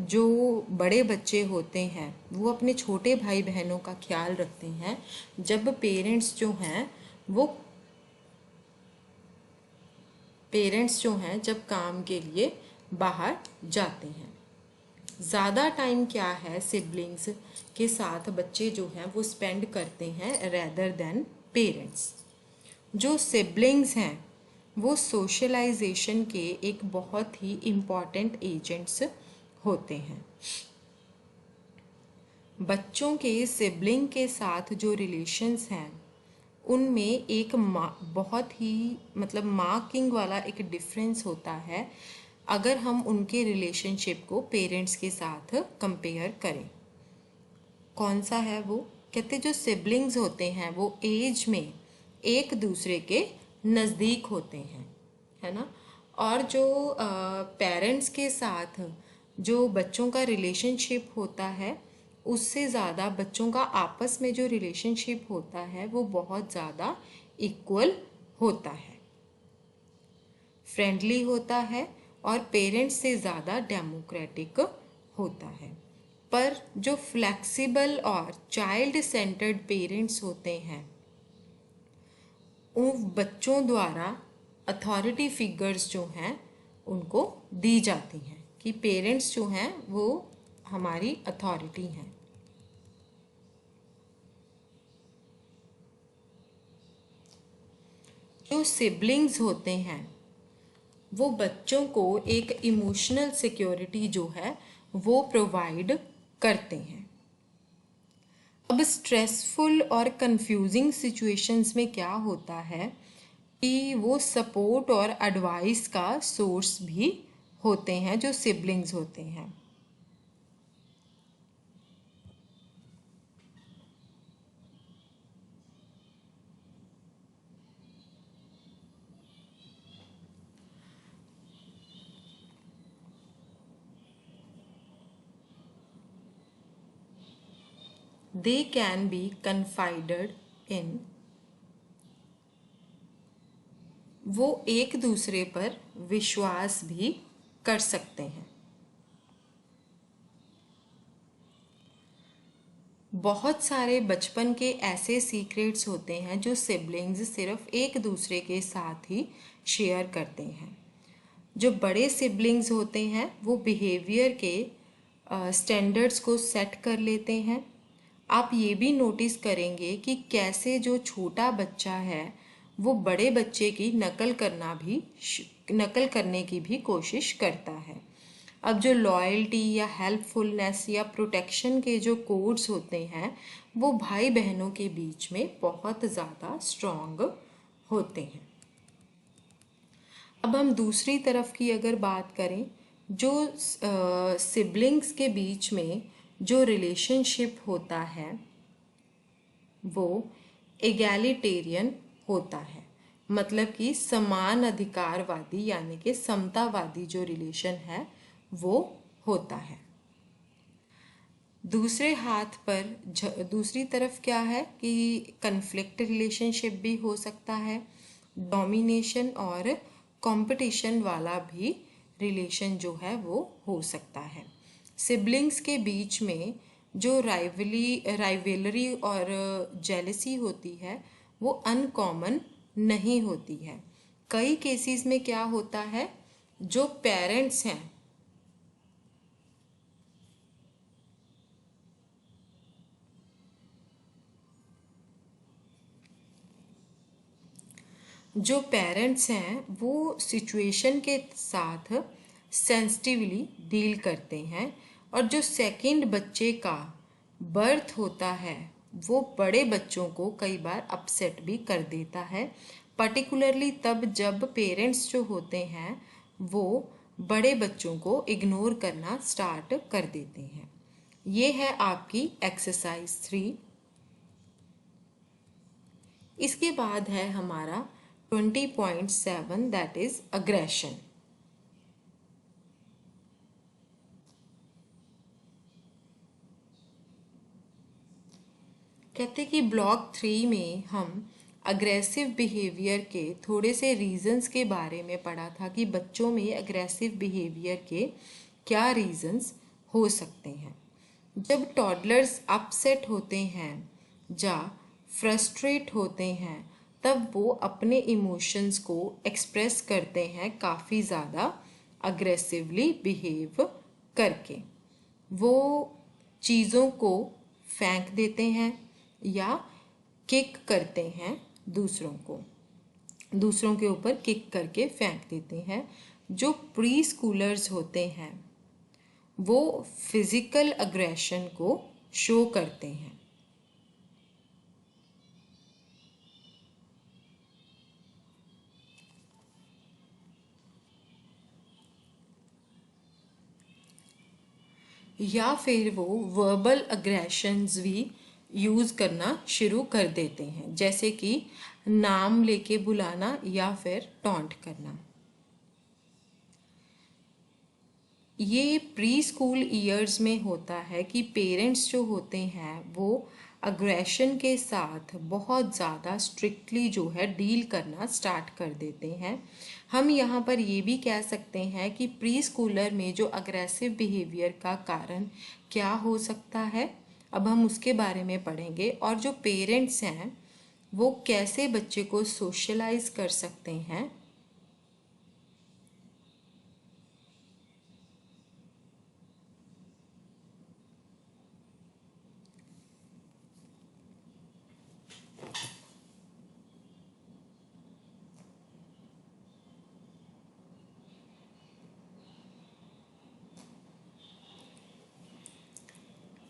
जो बड़े बच्चे होते हैं वो अपने छोटे भाई बहनों का ख्याल रखते हैं जब पेरेंट्स जो हैं जब काम के लिए बाहर जाते हैं। ज़्यादा टाइम क्या है सिबलिंग्स के साथ बच्चे जो हैं वो स्पेंड करते हैं रेदर देन पेरेंट्स। जो सिबलिंग्स हैं वो सोशलाइजेशन के एक बहुत ही इम्पॉर्टेंट एजेंट्स होते हैं। बच्चों के सिबलिंग के साथ जो रिलेशंस हैं उनमें एक बहुत ही मतलब मार्किंग वाला एक डिफरेंस होता है अगर हम उनके रिलेशनशिप को पेरेंट्स के साथ कंपेयर करें। कौन सा है वो? कहते जो सिबलिंग्स होते हैं वो एज में एक दूसरे के नज़दीक होते हैं, है ना। और जो पेरेंट्स के साथ जो बच्चों का रिलेशनशिप होता है उससे ज़्यादा बच्चों का आपस में जो रिलेशनशिप होता है वो बहुत ज़्यादा इक्वल होता है, फ्रेंडली होता है और पेरेंट्स से ज़्यादा डेमोक्रेटिक होता है। पर जो फ्लेक्सिबल और चाइल्ड सेंटर्ड पेरेंट्स होते हैं उन बच्चों द्वारा अथॉरिटी फिगर्स जो हैं उनको दी जाती हैं कि पेरेंट्स जो हैं वो हमारी अथॉरिटी हैं। जो सिबलिंग्स होते हैं वो बच्चों को एक इमोशनल सिक्योरिटी जो है वो प्रोवाइड करते हैं। अब स्ट्रेसफुल और कंफ्यूजिंग सिचुएशंस में क्या होता है कि वो सपोर्ट और एडवाइस का सोर्स भी होते हैं जो सिबलिंग्स होते हैं। They can be confided in। वो एक दूसरे पर विश्वास भी कर सकते हैं। बहुत सारे बचपन के ऐसे सीक्रेट्स होते हैं जो सिबलिंग्स सिर्फ एक दूसरे के साथ ही शेयर करते हैं। जो बड़े सिबलिंग्स होते हैं वो बिहेवियर के स्टैंडर्ड्स को सेट कर लेते हैं। आप ये भी नोटिस करेंगे कि कैसे जो छोटा बच्चा है वो बड़े बच्चे की नकल करने की भी कोशिश करता है। अब जो लॉयल्टी या हेल्पफुलनेस या प्रोटेक्शन के जो कोड्स होते हैं वो भाई बहनों के बीच में बहुत ज़्यादा स्ट्रॉन्ग होते हैं। अब हम दूसरी तरफ की अगर बात करें, जो सिबलिंग्स के बीच में जो रिलेशनशिप होता है वो एगैलिटेरियन होता है, मतलब कि समान अधिकारवादी यानी कि समतावादी जो रिलेशन है वो होता है। दूसरे हाथ पर दूसरी तरफ क्या है कि कन्फ्लिक्ट रिलेशनशिप भी हो सकता है, डोमिनेशन और कंपटीशन वाला भी रिलेशन जो है वो हो सकता है। सिबलिंग्स के बीच में जो राइवलरी और जेलसी होती है वो अनकॉमन नहीं होती है। कई केसेस में क्या होता है, जो पेरेंट्स हैं वो सिचुएशन के साथ सेंसिटिवली डील करते हैं, और जो सेकंड बच्चे का बर्थ होता है वो बड़े बच्चों को कई बार अपसेट भी कर देता है, पर्टिकुलरली तब जब पेरेंट्स जो होते हैं वो बड़े बच्चों को इग्नोर करना स्टार्ट कर देते हैं। ये है आपकी एक्सरसाइज 3। इसके बाद है हमारा 20.7, दैट इज अग्रेशन। कहते कि ब्लॉक 3 में हम अग्रेसिव बिहेवियर के थोड़े से रीजंस के बारे में पढ़ा था कि बच्चों में अग्रेसिव बिहेवियर के क्या रीजंस हो सकते हैं। जब टॉडलर्स अपसेट होते हैं या फ्रस्ट्रेट होते हैं तब वो अपने इमोशंस को एक्सप्रेस करते हैं काफ़ी ज़्यादा अग्रेसिवली बिहेव करके। वो चीज़ों को फेंक देते हैं या किक करते हैं, दूसरों के ऊपर किक करके फेंक देते हैं। जो प्री स्कूलर्स होते हैं वो फिजिकल अग्रेशन को शो करते हैं। या फिर वो वर्बल अग्रेशंस भी यूज़ करना शुरू कर देते हैं, जैसे कि नाम लेके बुलाना या फिर टॉन्ट करना। ये प्री स्कूल ईयर्स में होता है कि पेरेंट्स जो होते हैं वो अग्रेशन के साथ बहुत ज़्यादा स्ट्रिक्टली जो है डील करना स्टार्ट कर देते हैं। हम यहाँ पर ये भी कह सकते हैं कि प्री स्कूलर में जो अग्रेसिव बिहेवियर का कारण क्या हो सकता है, अब हम उसके बारे में पढ़ेंगे। और जो पेरेंट्स हैं वो कैसे बच्चे को सोशलाइज कर सकते हैं।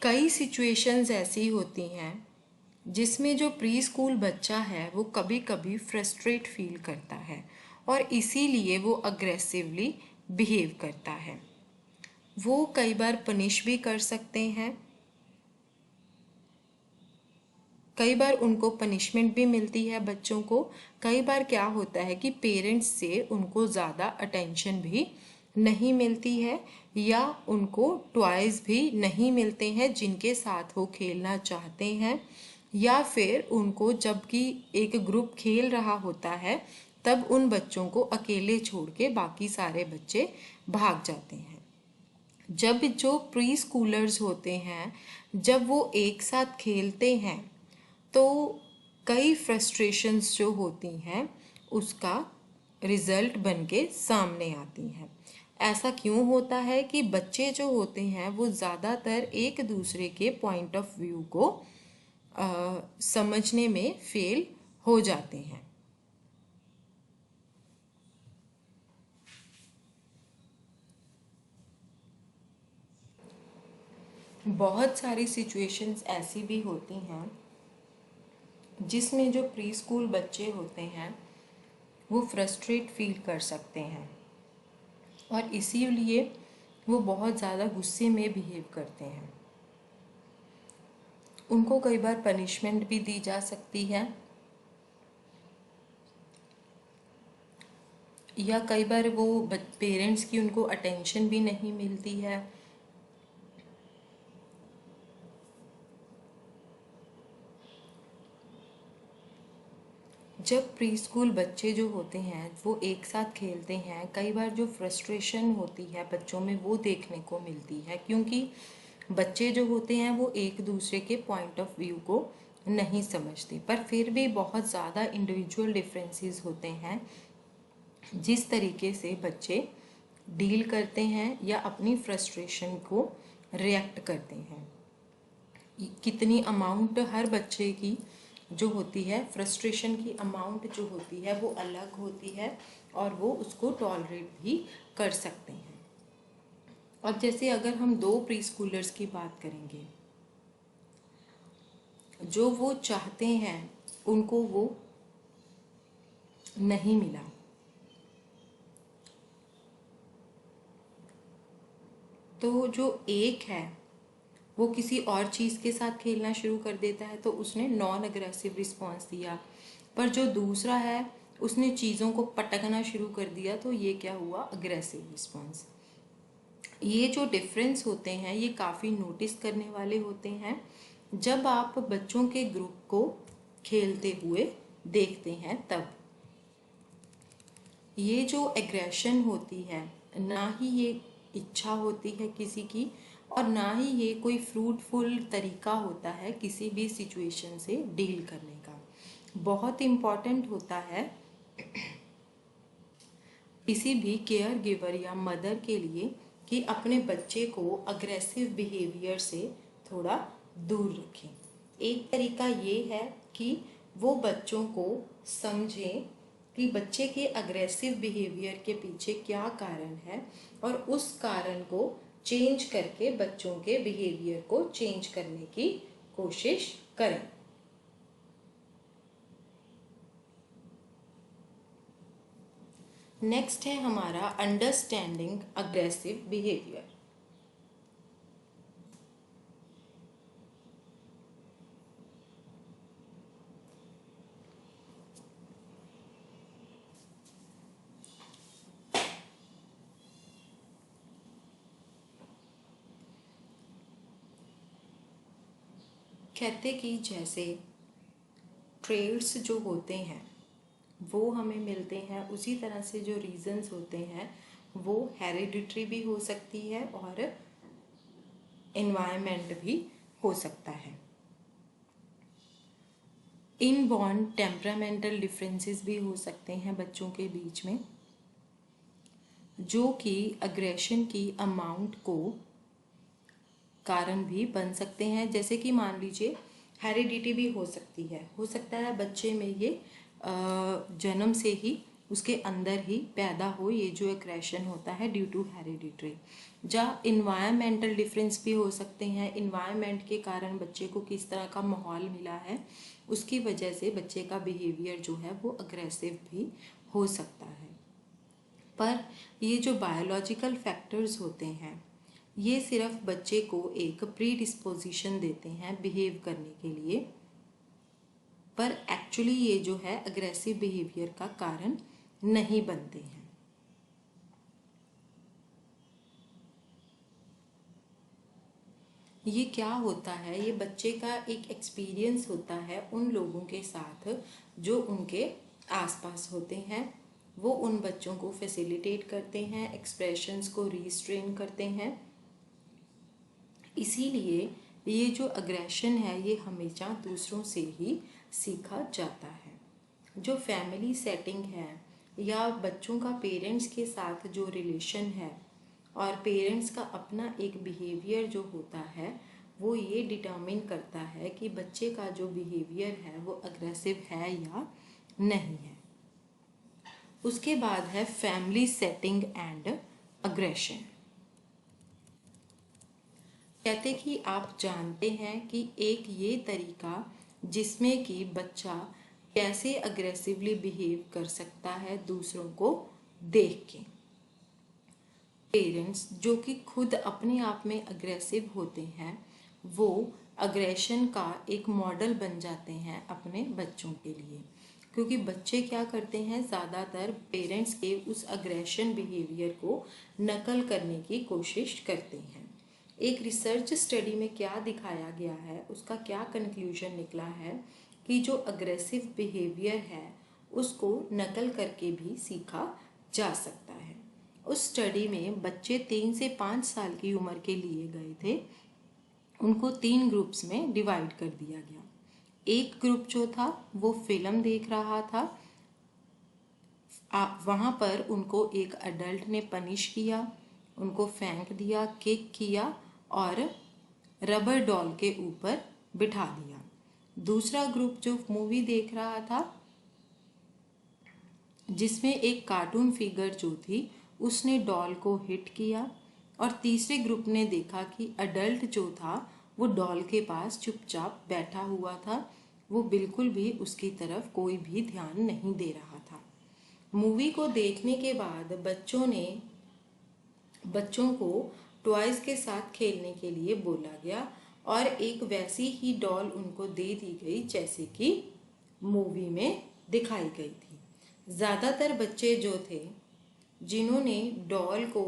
कई सिचुएशंस ऐसी होती हैं जिसमें जो प्री स्कूल बच्चा है वो कभी कभी फ्रस्ट्रेट फील करता है और इसीलिए वो अग्रेसिवली बिहेव करता है। वो कई बार पनिश भी कर सकते हैं, कई बार उनको पनिशमेंट भी मिलती है बच्चों को। कई बार क्या होता है कि पेरेंट्स से उनको ज़्यादा अटेंशन भी नहीं मिलती है या उनको टॉयज़ भी नहीं मिलते हैं जिनके साथ वो खेलना चाहते हैं, या फिर उनको जबकि एक ग्रुप खेल रहा होता है तब उन बच्चों को अकेले छोड़ के बाकी सारे बच्चे भाग जाते हैं। जब जो प्री स्कूलर्स होते हैं जब वो एक साथ खेलते हैं तो कई फ्रस्ट्रेशंस जो होती हैं उसका रिजल्ट बन के सामने आती हैं। ऐसा क्यों होता है कि बच्चे जो होते हैं वो ज़्यादातर एक दूसरे के पॉइंट ऑफ व्यू को समझने में फेल हो जाते हैं। बहुत सारी सिचुएशंस ऐसी भी होती हैं जिसमें जो प्री स्कूल बच्चे होते हैं वो फ्रस्ट्रेट फील कर सकते हैं और इसीलिए वो बहुत ज़्यादा गुस्से में बिहेव करते हैं। उनको कई बार पनिशमेंट भी दी जा सकती है या कई बार वो पेरेंट्स की उनको अटेंशन भी नहीं मिलती है। जब प्री स्कूल बच्चे जो होते हैं वो एक साथ खेलते हैं, कई बार जो फ्रस्ट्रेशन होती है बच्चों में वो देखने को मिलती है, क्योंकि बच्चे जो होते हैं वो एक दूसरे के पॉइंट ऑफ व्यू को नहीं समझते, पर फिर भी बहुत ज़्यादा इंडिविजुअल डिफरेंसेस होते हैं जिस तरीके से बच्चे डील करते हैं या अपनी फ्रस्ट्रेशन को रिएक्ट करते हैं। कितनी अमाउंट हर बच्चे की जो होती है, फ्रस्ट्रेशन की अमाउंट जो होती है वो अलग होती है और वो उसको टॉलरेट भी कर सकते हैं। और जैसे अगर हम दो प्री स्कूलर्स की बात करेंगे, जो वो चाहते हैं उनको वो नहीं मिला, तो जो एक है वो किसी और चीज़ के साथ खेलना शुरू कर देता है तो उसने नॉन अग्रेसिव रिस्पॉन्स दिया, पर जो दूसरा है उसने चीज़ों को पटकना शुरू कर दिया, तो ये क्या हुआ, अग्रेसिव रिस्पॉन्स। ये जो डिफरेंस होते हैं ये काफ़ी नोटिस करने वाले होते हैं जब आप बच्चों के ग्रुप को खेलते हुए देखते हैं। तब ये जो एग्रेशन होती है, ना ही ये इच्छा होती है किसी की और ना ही ये कोई फ्रूटफुल तरीका होता है किसी भी सिचुएशन से डील करने का। बहुत इम्पॉर्टेंट होता है किसी भी केयर गिवर या मदर के लिए कि अपने बच्चे को अग्रेसिव बिहेवियर से थोड़ा दूर रखें। एक तरीका ये है कि वो बच्चों को समझें कि बच्चे के अग्रेसिव बिहेवियर के पीछे क्या कारण है और उस कारण को चेंज करके बच्चों के बिहेवियर को चेंज करने की कोशिश करें। नेक्स्ट है हमारा अंडरस्टैंडिंग अग्रेसिव बिहेवियर। कहते कि जैसे ट्रेड्स जो होते हैं वो हमें मिलते हैं, उसी तरह से जो रीजंस होते हैं वो हेरिडिटरी भी हो सकती है और एनवायरनमेंट भी हो सकता है। इनबॉर्न टेम्परामेंटल डिफरेंसेस भी हो सकते हैं बच्चों के बीच में, जो कि अग्रेशन की अमाउंट को कारण भी बन सकते हैं। जैसे कि मान लीजिए हेरिडिटी भी हो सकती है, हो सकता है बच्चे में ये जन्म से ही उसके अंदर ही पैदा हो ये जो एग्रेशन होता है ड्यू टू हेरिडिटरी। जहाँ इन्वायरमेंटल डिफरेंस भी हो सकते हैं, इन्वायरमेंट के कारण बच्चे को किस तरह का माहौल मिला है उसकी वजह से बच्चे का बिहेवियर जो है वो अग्रेसिव भी हो सकता है। पर ये जो बायोलॉजिकल फैक्टर्स होते हैं ये सिर्फ बच्चे को एक प्री डिस्पोजिशन देते हैं बिहेव करने के लिए, पर एक्चुअली ये जो है अग्रेसिव बिहेवियर का कारण नहीं बनते हैं। ये क्या होता है, ये बच्चे का एक एक्सपीरियंस होता है उन लोगों के साथ जो उनके आसपास होते हैं। वो उन बच्चों को फैसिलिटेट करते हैं, एक्सप्रेशंस को रिस्ट्रेन करते हैं। इसीलिए ये जो अग्रेशन है ये हमेशा दूसरों से ही सीखा जाता है। जो फैमिली सेटिंग है या बच्चों का पेरेंट्स के साथ जो रिलेशन है और पेरेंट्स का अपना एक बिहेवियर जो होता है वो ये डिटर्मिन करता है कि बच्चे का जो बिहेवियर है वो अग्रेसिव है या नहीं है। उसके बाद है फैमिली सेटिंग एंड अग्रेशन। कहते कि आप जानते हैं कि एक ये तरीका जिसमें कि बच्चा कैसे अग्रेसिवली बिहेव कर सकता है दूसरों को देख के। पेरेंट्स जो कि खुद अपने आप में अग्रेसिव होते हैं वो अग्रेशन का एक मॉडल बन जाते हैं अपने बच्चों के लिए, क्योंकि बच्चे क्या करते हैं ज़्यादातर पेरेंट्स के उस अग्रेशन बिहेवियर को नकल करने की कोशिश करते हैं। एक रिसर्च स्टडी में क्या दिखाया गया है, उसका क्या कंक्लूजन निकला है कि जो अग्रेसिव बिहेवियर है उसको नकल करके भी सीखा जा सकता है। उस स्टडी में बच्चे 3 से 5 साल की उम्र के लिए गए थे। उनको 3 ग्रुप्स में डिवाइड कर दिया गया। एक ग्रुप जो था वो फिल्म देख रहा था। वहाँ पर उनको एक अडल्ट ने पनिश किया, उनको फेंक दिया, किक किया और रबर डॉल के ऊपर बिठा दिया। दूसरा ग्रुप जो मूवी देख रहा था, जिसमें एक कार्टून फिगर जो थी उसने डॉल को हिट किया, और तीसरे ग्रुप ने देखा कि अडल्ट जो था वो डॉल के पास चुपचाप बैठा हुआ था, वो बिल्कुल भी उसकी तरफ कोई भी ध्यान नहीं दे रहा था। मूवी को देखने के बाद बच्चों को टॉयज के साथ खेलने के लिए बोला गया और एक वैसी ही डॉल उनको दे दी गई जैसे कि मूवी में दिखाई गई थी। ज़्यादातर बच्चे जो थे जिन्होंने डॉल को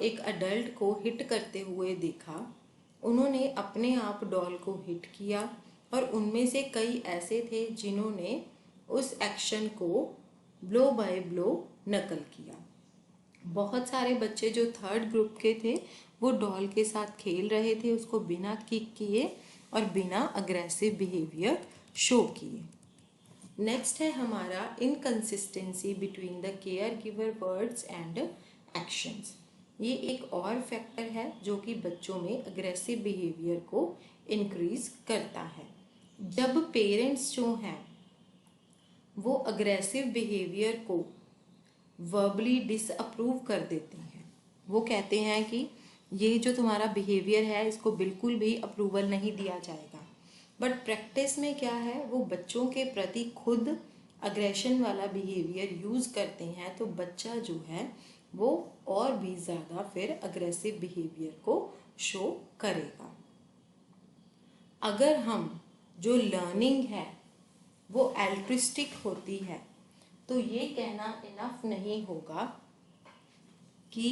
एक अडल्ट को हिट करते हुए देखा, उन्होंने अपने आप डॉल को हिट किया, और उनमें से कई ऐसे थे जिन्होंने उस एक्शन को ब्लो बाय ब्लो नकल किया। बहुत सारे बच्चे जो थर्ड ग्रुप के थे वो डॉल के साथ खेल रहे थे, उसको बिना किक किए और बिना अग्रेसिव बिहेवियर शो किए। नेक्स्ट है हमारा inconsistency between the care giver words and actions. ये एक और फैक्टर है जो कि बच्चों में अग्रेसिव बिहेवियर को इंक्रीज करता है। जब पेरेंट्स जो हैं वो अग्रेसिव बिहेवियर को वर्बली डिसअप्रूव कर देते हैं, वो कहते हैं कि ये जो तुम्हारा बिहेवियर है इसको बिल्कुल भी अप्रूवल नहीं दिया जाएगा, बट प्रैक्टिस में क्या है, वो बच्चों के प्रति खुद अग्रेशन वाला बिहेवियर यूज़ करते हैं, तो बच्चा जो है वो और भी ज़्यादा फिर अग्रेसिव बिहेवियर को शो करेगा। अगर हम जो लर्निंग है वो एल्ट्रिस्टिक होती है तो ये कहना इनफ नहीं होगा कि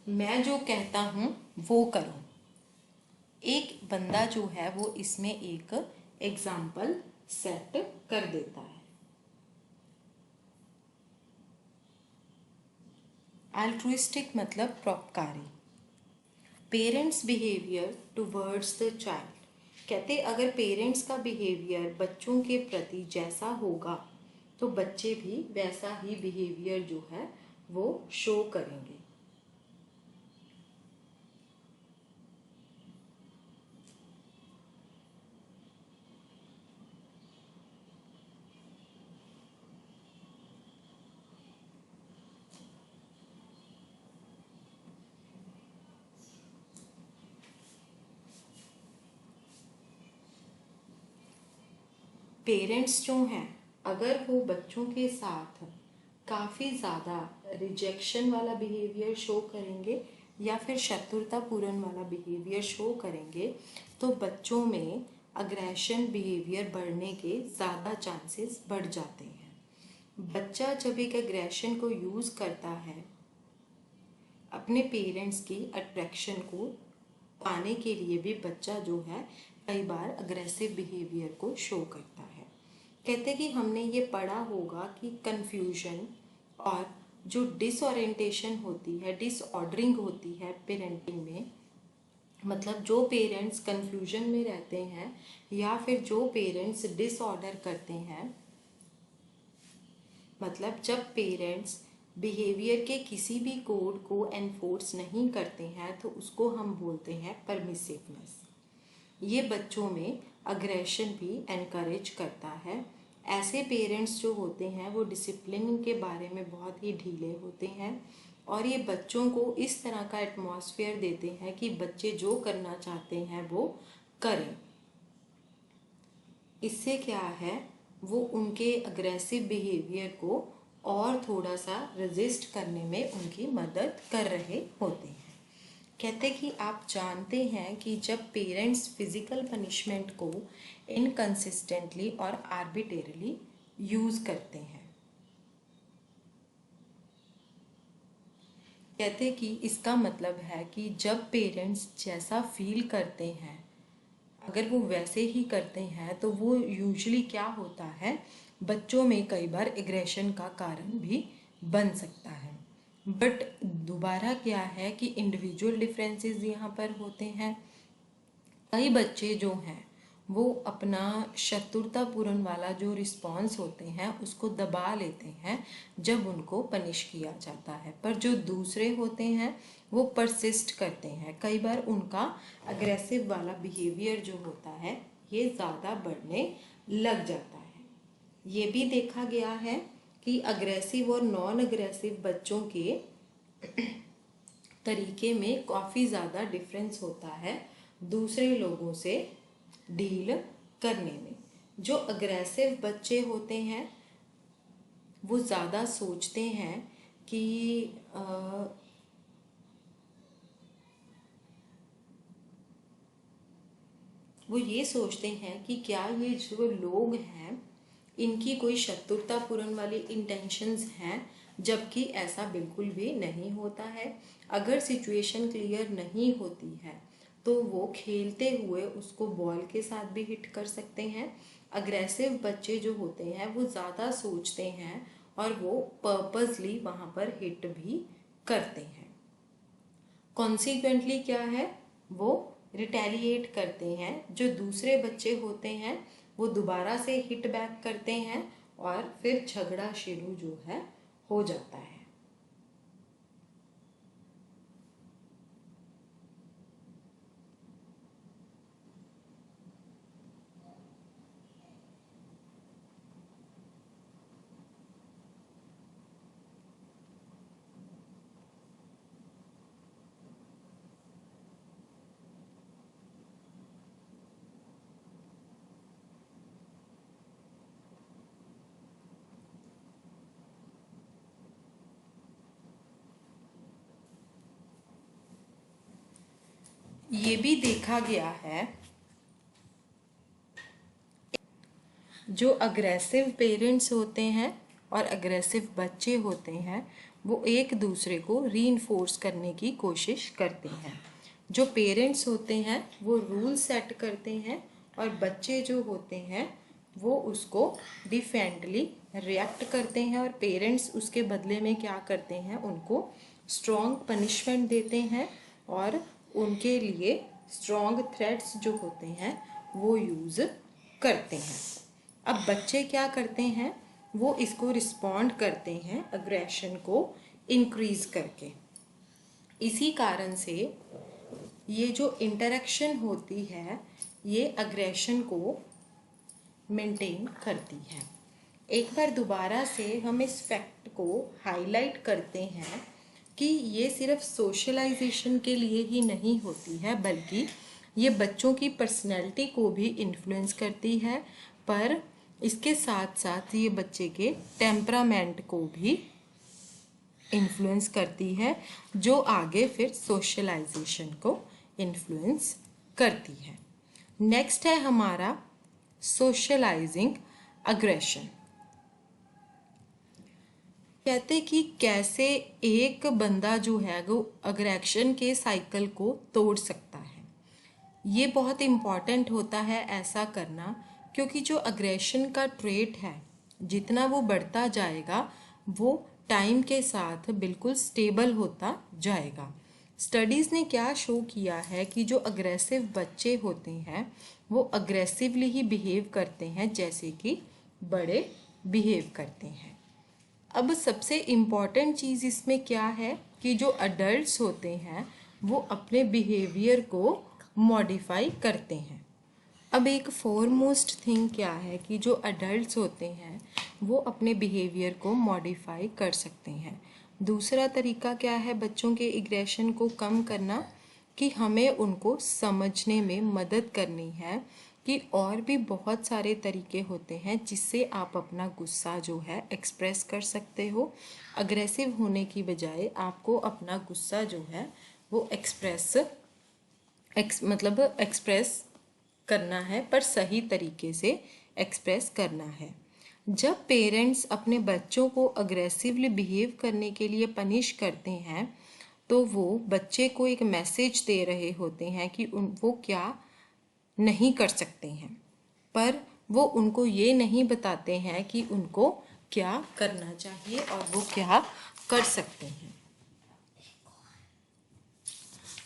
मैं जो कहता हूँ वो करो। एक बंदा जो है वो इसमें एक एग्जाम्पल सेट कर देता है। अल्ट्रुइस्टिक मतलब परोपकारी। Parents behaviour towards the child, कहते अगर पेरेंट्स का बिहेवियर बच्चों के प्रति जैसा होगा तो बच्चे भी वैसा ही बिहेवियर जो है वो शो करेंगे। पेरेंट्स जो हैं अगर वो बच्चों के साथ काफ़ी ज़्यादा रिजेक्शन वाला बिहेवियर शो करेंगे या फिर शत्रुतापूर्ण वाला बिहेवियर शो करेंगे तो बच्चों में अग्रेशन बिहेवियर बढ़ने के ज़्यादा चांसेस बढ़ जाते हैं। बच्चा जब एक अग्रेशन को यूज़ करता है अपने पेरेंट्स की अट्रैक्शन को पाने के लिए भी बच्चा जो है कई बार अग्रेसिव बिहेवियर को शो करता है। कहते कि हमने ये पढ़ा होगा कि कन्फ्यूजन और जो डिसओरिएंटेशन होती है, डिसऑर्डरिंग होती है पेरेंटिंग में, मतलब जो पेरेंट्स कन्फ्यूजन में रहते हैं या फिर जो पेरेंट्स डिसऑर्डर करते हैं, मतलब जब पेरेंट्स बिहेवियर के किसी भी कोड को एनफोर्स नहीं करते हैं तो उसको हम बोलते हैं परमिसिवनेस। ये बच्चों में अग्रेशन भी एनकरेज करता है। ऐसे पेरेंट्स जो होते हैं वो डिसिप्लिन के बारे में बहुत ही ढीले होते हैं और ये बच्चों को इस तरह का एटमॉस्फेयर देते हैं कि बच्चे जो करना चाहते हैं वो करें। इससे क्या है, वो उनके अग्रेसिव बिहेवियर को और थोड़ा सा रेजिस्ट करने में उनकी मदद कर रहे होते हैं। कहते कि आप जानते हैं कि जब पेरेंट्स फिजिकल पनिशमेंट को इनकंसिस्टेंटली और आर्बिट्रेरली यूज करते हैं। कहते कि इसका मतलब है कि जब पेरेंट्स जैसा फील करते हैं अगर वो वैसे ही करते हैं तो वो यूजुअली क्या होता है, बच्चों में कई बार एग्रेशन का कारण भी बन सकता है। बट दोबारा क्या है कि इंडिविजुअल डिफरेंसेस यहाँ पर होते हैं। कई बच्चे जो हैं वो अपना शत्रुतापूर्ण वाला जो रिस्पॉन्स होते हैं उसको दबा लेते हैं जब उनको पनिश किया जाता है, पर जो दूसरे होते हैं वो परसिस्ट करते हैं। कई बार उनका अग्रेसिव वाला बिहेवियर जो होता है ये ज़्यादा बढ़ने लग जाता है। ये भी देखा गया है कि अग्रेसिव और नॉन अग्रेसिव बच्चों के तरीके में काफ़ी ज़्यादा डिफरेंस होता है दूसरे लोगों से डील करने में। जो अग्रेसिव बच्चे होते हैं वो ज़्यादा सोचते हैं कि वो ये सोचते हैं कि क्या ये जो लोग हैं इनकी कोई शत्रुतापूर्ण वाली इंटेंशंस हैं, जबकि ऐसा बिल्कुल भी नहीं होता है। अगर सिचुएशन क्लियर नहीं होती है तो वो खेलते हुए उसको बॉल के साथ भी हिट कर सकते हैं। अग्रेसिव बच्चे जो होते हैं वो ज़्यादा सोचते हैं और वो पर्पसली वहाँ पर हिट भी करते हैं। कॉन्सिक्वेंटली क्या है, वो रिटेलिएट करते हैं। जो दूसरे बच्चे होते हैं वो दोबारा से हिट बैक करते हैं और फिर झगड़ा शुरू जो है हो जाता है। ये भी देखा गया है जो अग्रेसिव पेरेंट्स होते हैं और अग्रेसिव बच्चे होते हैं वो एक दूसरे को रीइंफोर्स करने की कोशिश करते हैं। जो पेरेंट्स होते हैं वो रूल सेट करते हैं और बच्चे जो होते हैं वो उसको डिफेंडली रिएक्ट करते हैं, और पेरेंट्स उसके बदले में क्या करते हैं, उनको स्ट्रॉन्ग पनिशमेंट देते हैं और उनके लिए स्ट्रॉन्ग थ्रेट्स जो होते हैं वो यूज़ करते हैं। अब बच्चे क्या करते हैं, वो इसको रिस्पॉन्ड करते हैं अग्रेशन को इंक्रीज करके। इसी कारण से ये जो इंटरेक्शन होती है ये अग्रेशन को मेंटेन करती है। एक बार दोबारा से हम इस फैक्ट को हाईलाइट करते हैं कि ये सिर्फ सोशलाइजेशन के लिए ही नहीं होती है बल्कि ये बच्चों की पर्सनैलिटी को भी इन्फ्लुएंस करती है, पर इसके साथ साथ ये बच्चे के टेम्परामेंट को भी इन्फ्लुएंस करती है, जो आगे फिर सोशलाइजेशन को इन्फ्लुएंस करती है। नेक्स्ट है हमारा सोशलाइजिंग अग्रेशन। कहते कि कैसे एक बंदा जो है वो अग्रेशन के साइकिल को तोड़ सकता है। ये बहुत इम्पॉर्टेंट होता है ऐसा करना, क्योंकि जो अग्रेशन का ट्रेट है जितना वो बढ़ता जाएगा वो टाइम के साथ बिल्कुल स्टेबल होता जाएगा। स्टडीज़ ने क्या शो किया है कि जो अग्रेसिव बच्चे होते हैं वो अग्रेसिवली ही बिहेव करते हैं जैसे कि बड़े बिहेव करते हैं। अब सबसे इम्पॉर्टेंट चीज़ इसमें क्या है कि जो अडल्ट्स होते हैं वो अपने बिहेवियर को मॉडिफाई करते हैं। अब एक फॉरमोस्ट थिंग क्या है कि जो अडल्ट्स होते हैं वो अपने बिहेवियर को मॉडिफाई कर सकते हैं। दूसरा तरीका क्या है बच्चों के एग्रेशन को कम करना, कि हमें उनको समझने में मदद करनी है कि और भी बहुत सारे तरीके होते हैं जिससे आप अपना गुस्सा जो है एक्सप्रेस कर सकते हो। अग्रेसिव होने की बजाय आपको अपना गुस्सा जो है वो मतलब एक्सप्रेस करना है, पर सही तरीके से एक्सप्रेस करना है। जब पेरेंट्स अपने बच्चों को अग्रेसिवली बिहेव करने के लिए पनिश करते हैं तो वो बच्चे को एक मैसेज दे रहे होते हैं कि वो क्या नहीं कर सकते हैं, पर वो उनको ये नहीं बताते हैं कि उनको क्या करना चाहिए और वो क्या कर सकते हैं।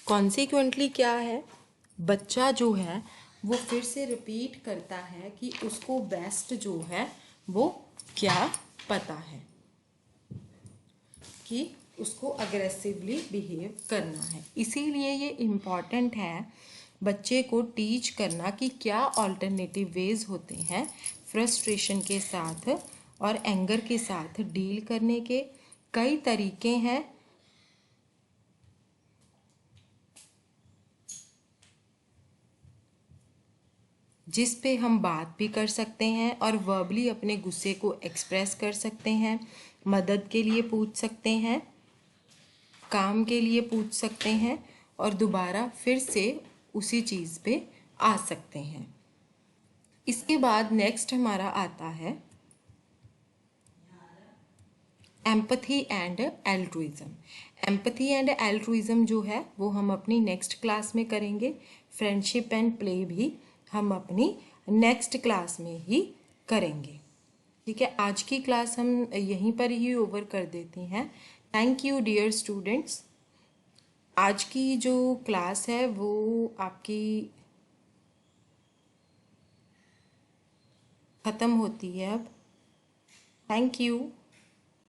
कॉन्सिक्वेंटली क्या है, बच्चा जो है वो फिर से रिपीट करता है कि उसको बेस्ट जो है वो क्या पता है, कि उसको अग्रेसिवली बिहेव करना है। इसीलिए ये इम्पॉर्टेंट है बच्चे को टीच करना कि क्या ऑल्टरनेटिव वेज होते हैं फ्रस्ट्रेशन के साथ और एंगर के साथ डील करने के। कई तरीके हैं जिस पे हम बात भी कर सकते हैं और वर्बली अपने गुस्से को एक्सप्रेस कर सकते हैं, मदद के लिए पूछ सकते हैं, काम के लिए पूछ सकते हैं और दोबारा फिर से उसी चीज़ पे आ सकते हैं। इसके बाद नेक्स्ट हमारा आता है एम्पथी एंड एल्ट्रुइज़म। एम्पथी एंड एल्ट्रुइज़म जो है वो हम अपनी नेक्स्ट क्लास में करेंगे। फ्रेंडशिप एंड प्ले भी हम अपनी नेक्स्ट क्लास में ही करेंगे। ठीक है, आज की क्लास हम यहीं पर ही ओवर कर देते हैं। Thank you dear students. आज की जो क्लास है वो आपकी ख़त्म होती है अब। Thank you.